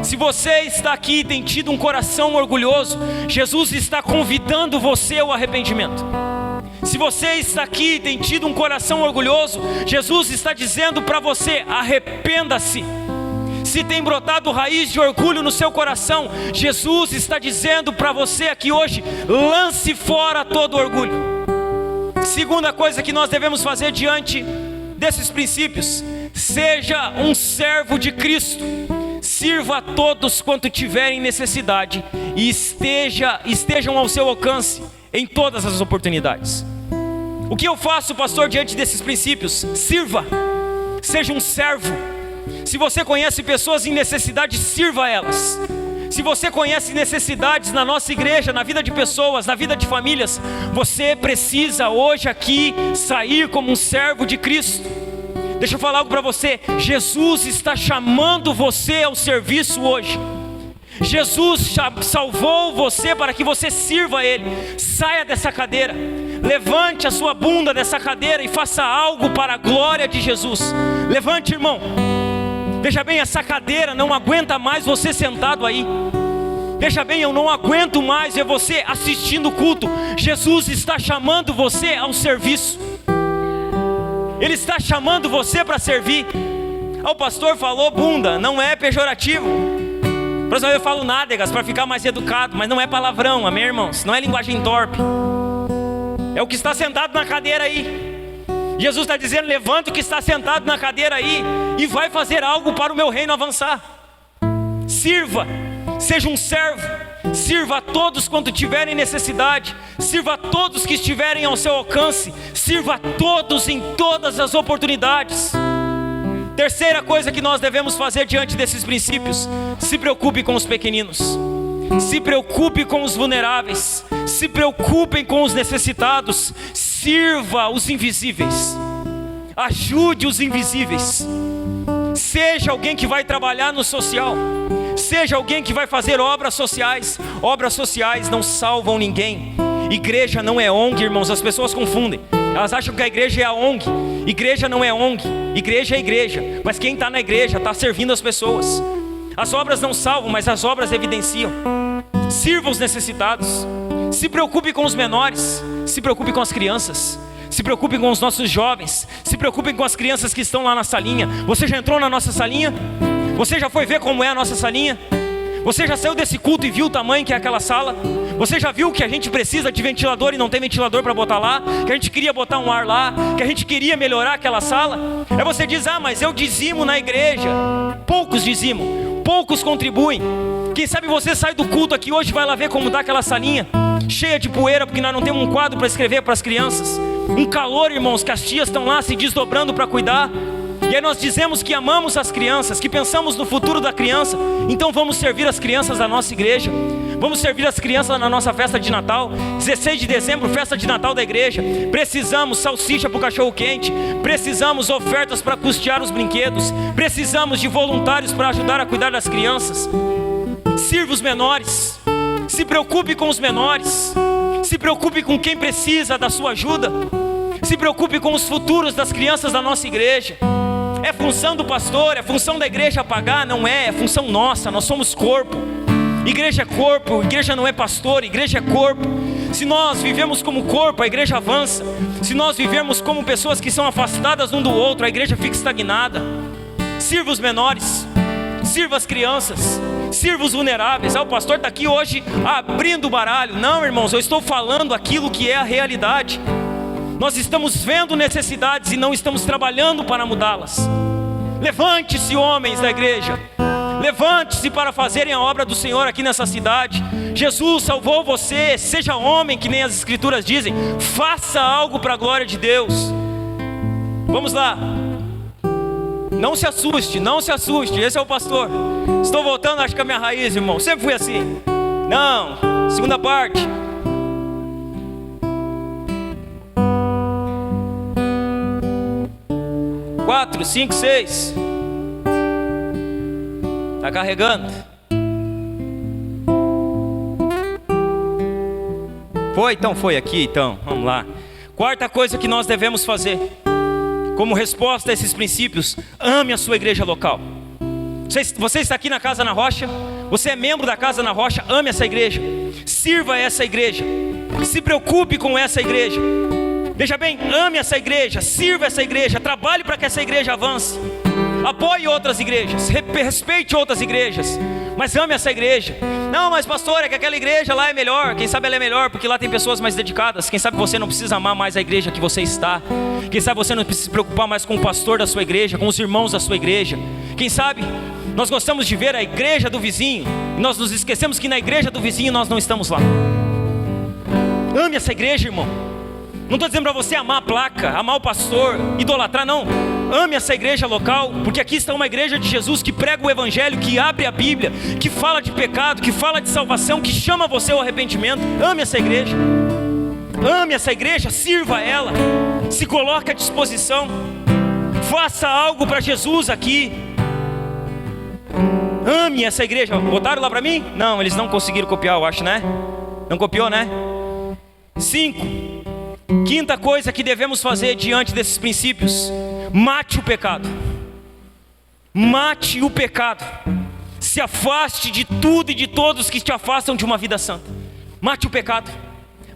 Se você está aqui e tem tido um coração orgulhoso, Jesus está convidando você ao arrependimento. Se você está aqui e tem tido um coração orgulhoso, Jesus está dizendo para você: arrependa-se. Se tem brotado raiz de orgulho no seu coração, Jesus está dizendo para você aqui hoje: lance fora todo orgulho. Segunda coisa que nós devemos fazer diante desses princípios: seja um servo de Cristo. sirva a todos quanto tiverem necessidade e estejam ao seu alcance em todas as oportunidades. O que eu faço, pastor, diante desses princípios? Sirva, seja um servo. Se você conhece pessoas em necessidade, sirva elas. Se você conhece necessidades na nossa igreja, na vida de pessoas, na vida de famílias, você precisa hoje aqui sair como um servo de Cristo. Deixa eu falar algo para você. Jesus está chamando você ao serviço hoje. Jesus salvou você para que você sirva a Ele. Saia dessa cadeira, levante a sua bunda dessa cadeira e faça algo para a glória de Jesus. Levante, irmão. Veja bem, essa cadeira não aguenta mais você sentado aí. Veja bem, eu não aguento mais ver você assistindo o culto. Jesus está chamando você ao serviço. Ele está chamando você para servir. O pastor falou bunda, não é pejorativo. Por exemplo, eu falo nádegas para ficar mais educado, mas não é palavrão, amém, irmãos? Não é linguagem torpe. É o que está sentado na cadeira aí. Jesus está dizendo: levanta o que está sentado na cadeira aí e vai fazer algo para o meu reino avançar. Sirva, seja um servo. Sirva a todos quanto tiverem necessidade. Sirva a todos que estiverem ao seu alcance. Sirva a todos em todas as oportunidades. Terceira coisa que nós devemos fazer diante desses princípios: se preocupe com os pequeninos. Se preocupe com os vulneráveis. Se preocupem com os necessitados. Sirva os invisíveis. Ajude os invisíveis. Seja alguém que vai trabalhar no social. Seja alguém que vai fazer obras sociais. Obras sociais não salvam ninguém. Igreja não é ONG, irmãos. As pessoas confundem. Elas acham que a igreja é a ONG. Igreja não é ONG. Igreja é igreja. Mas quem está na igreja está servindo as pessoas. As obras não salvam, mas as obras evidenciam. Sirva os necessitados. Se preocupe com os menores. Se preocupe com as crianças. Se preocupe com os nossos jovens. Se preocupe com as crianças que estão lá na salinha. Você já entrou na nossa salinha? Você já foi ver como é a nossa salinha? Você já saiu desse culto e viu o tamanho que é aquela sala? Você já viu que a gente precisa de ventilador e não tem ventilador para botar lá? Que a gente queria botar um ar lá? Que a gente queria melhorar aquela sala? Aí você diz: ah, mas eu dizimo na igreja. Poucos dizimam, poucos contribuem. Quem sabe você sai do culto aqui hoje e vai lá ver como dá aquela salinha cheia de poeira, porque nós não temos um quadro para escrever para as crianças. Um calor, irmãos, que as tias estão lá se desdobrando para cuidar. E aí nós dizemos que amamos as crianças, que pensamos no futuro da criança. Então vamos servir as crianças da nossa igreja. Vamos servir as crianças na nossa festa de Natal. 16 de dezembro, festa de Natal da igreja. Precisamos salsicha para o cachorro quente. Precisamos ofertas para custear os brinquedos. Precisamos de voluntários para ajudar a cuidar das crianças. Sirva os menores. Se preocupe com os menores. Se preocupe com quem precisa da sua ajuda. Se preocupe com os futuros das crianças da nossa igreja. É função do pastor, é função da igreja pagar? Não é, é função nossa, nós somos corpo. Igreja é corpo, igreja não é pastor, igreja é corpo. Se nós vivemos como corpo, a igreja avança. Se nós vivemos como pessoas que são afastadas um do outro, a igreja fica estagnada. Sirva os menores, sirva as crianças, sirva os vulneráveis. O pastor está aqui hoje abrindo o baralho. Não, irmãos, eu estou falando aquilo que é a realidade. Nós estamos vendo necessidades e não estamos trabalhando para mudá-las. Levante-se, homens da igreja. Levante-se para fazerem a obra do Senhor aqui nessa cidade. Jesus salvou você. Seja homem, que nem as escrituras dizem. Faça algo para a glória de Deus. Vamos lá. Não se assuste, não se assuste. Esse é o pastor. Estou voltando, acho que a minha raiz, irmão. Sempre fui assim. Não, segunda parte. Quatro, 5, 6. Está carregando? Foi? Então foi aqui, então. Vamos lá. Quarta coisa que nós devemos fazer, como resposta a esses princípios: ame a sua igreja local. Você está aqui na Casa na Rocha. Você é membro da Casa na Rocha. Ame essa igreja. Sirva essa igreja. Se preocupe com essa igreja. Veja bem, ame essa igreja, sirva essa igreja, trabalhe para que essa igreja avance. Apoie outras igrejas, respeite outras igrejas, mas ame essa igreja. Não, mas pastor, é que aquela igreja lá é melhor. Quem sabe ela é melhor porque lá tem pessoas mais dedicadas. Quem sabe você não precisa amar mais a igreja que você está. Quem sabe você não precisa se preocupar mais com o pastor da sua igreja, com os irmãos da sua igreja. Quem sabe Nós gostamos de ver a igreja do vizinho, e nós nos esquecemos que na igreja do vizinho nós não estamos lá. Ame essa igreja, irmão. Não estou dizendo para você amar a placa, amar o pastor, idolatrar, não. Ame essa igreja local, porque aqui está uma igreja de Jesus que prega o evangelho, que abre a Bíblia, que fala de pecado, que fala de salvação, que chama você ao arrependimento. Ame essa igreja. Ame essa igreja, sirva ela, se coloque à disposição. Faça algo para Jesus aqui. Ame essa igreja. Botaram lá para mim? Não, eles não conseguiram copiar, eu acho, né? Não copiou, né? 5. Quinta coisa que devemos fazer diante desses princípios: mate o pecado. Mate o pecado. Se afaste de tudo e de todos que te afastam de uma vida santa. Mate o pecado.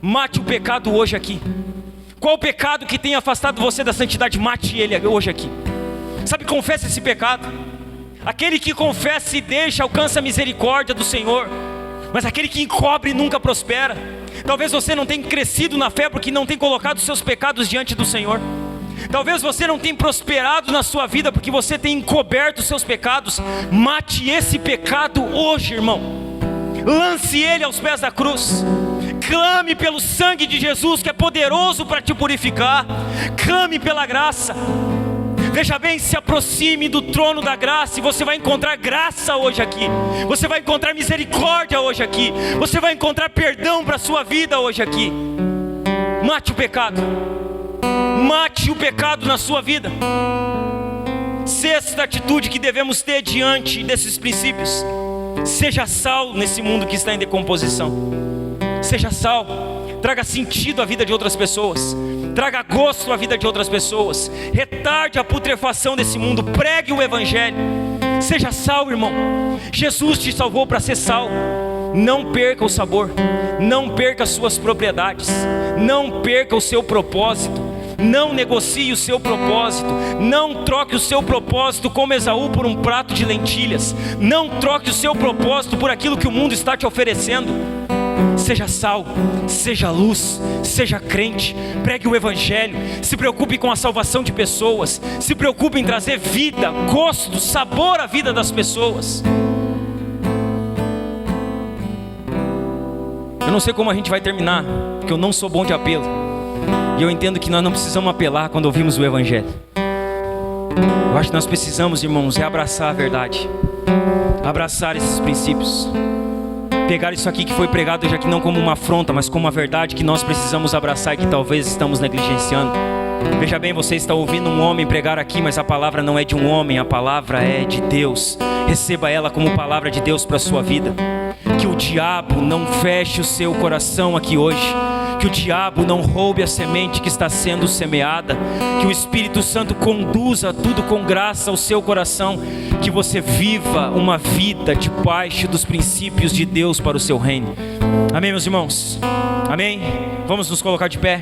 Mate o pecado hoje aqui. Qual o pecado que tem afastado você da santidade? Mate ele hoje aqui. Sabe, confesse esse pecado. Aquele que confessa e deixa alcança a misericórdia do Senhor, mas aquele que encobre nunca prospera. Talvez você não tenha crescido na fé porque não tem colocado seus pecados diante do Senhor. Talvez você não tenha prosperado na sua vida porque você tem encoberto os seus pecados. Mate esse pecado hoje, irmão. Lance ele aos pés da cruz. Clame pelo sangue de Jesus, que é poderoso para te purificar. Clame pela graça. Veja bem, se aproxime do trono da graça e você vai encontrar graça hoje aqui. Você vai encontrar misericórdia hoje aqui. Você vai encontrar perdão para a sua vida hoje aqui. Mate o pecado. Mate o pecado na sua vida. Sexta atitude que devemos ter diante desses princípios: seja sal nesse mundo que está em decomposição. Seja sal. Traga sentido à vida de outras pessoas. Traga gosto à vida de outras pessoas. Retarde a putrefação desse mundo. Pregue o evangelho. Seja sal, irmão. Jesus te salvou para ser sal. Não perca o sabor. Não perca as suas propriedades. Não perca o seu propósito. Não negocie o seu propósito. Não troque o seu propósito como Esaú por um prato de lentilhas. Não troque o seu propósito por aquilo que o mundo está te oferecendo. Seja sal, seja luz, seja crente, pregue o evangelho, se preocupe com a salvação de pessoas, se preocupe em trazer vida, gosto, sabor à vida das pessoas. Eu não sei como a gente vai terminar, porque eu não sou bom de apelo, e eu entendo que nós não precisamos apelar quando ouvimos o evangelho. Eu acho que nós precisamos, irmãos, abraçar a verdade, abraçar esses princípios, pegar isso aqui que foi pregado hoje aqui não como uma afronta, mas como uma verdade que nós precisamos abraçar e que talvez estamos negligenciando. Veja bem, você está ouvindo um homem pregar aqui, mas a palavra não é de um homem, a palavra é de Deus. Receba ela como palavra de Deus para a sua vida. Que o diabo não feche o seu coração aqui hoje. Que o diabo não roube a semente que está sendo semeada. Que o Espírito Santo conduza tudo com graça ao seu coração. Que você viva uma vida debaixo dos princípios de Deus para o seu reino. Amém, meus irmãos? Amém? Vamos nos colocar de pé.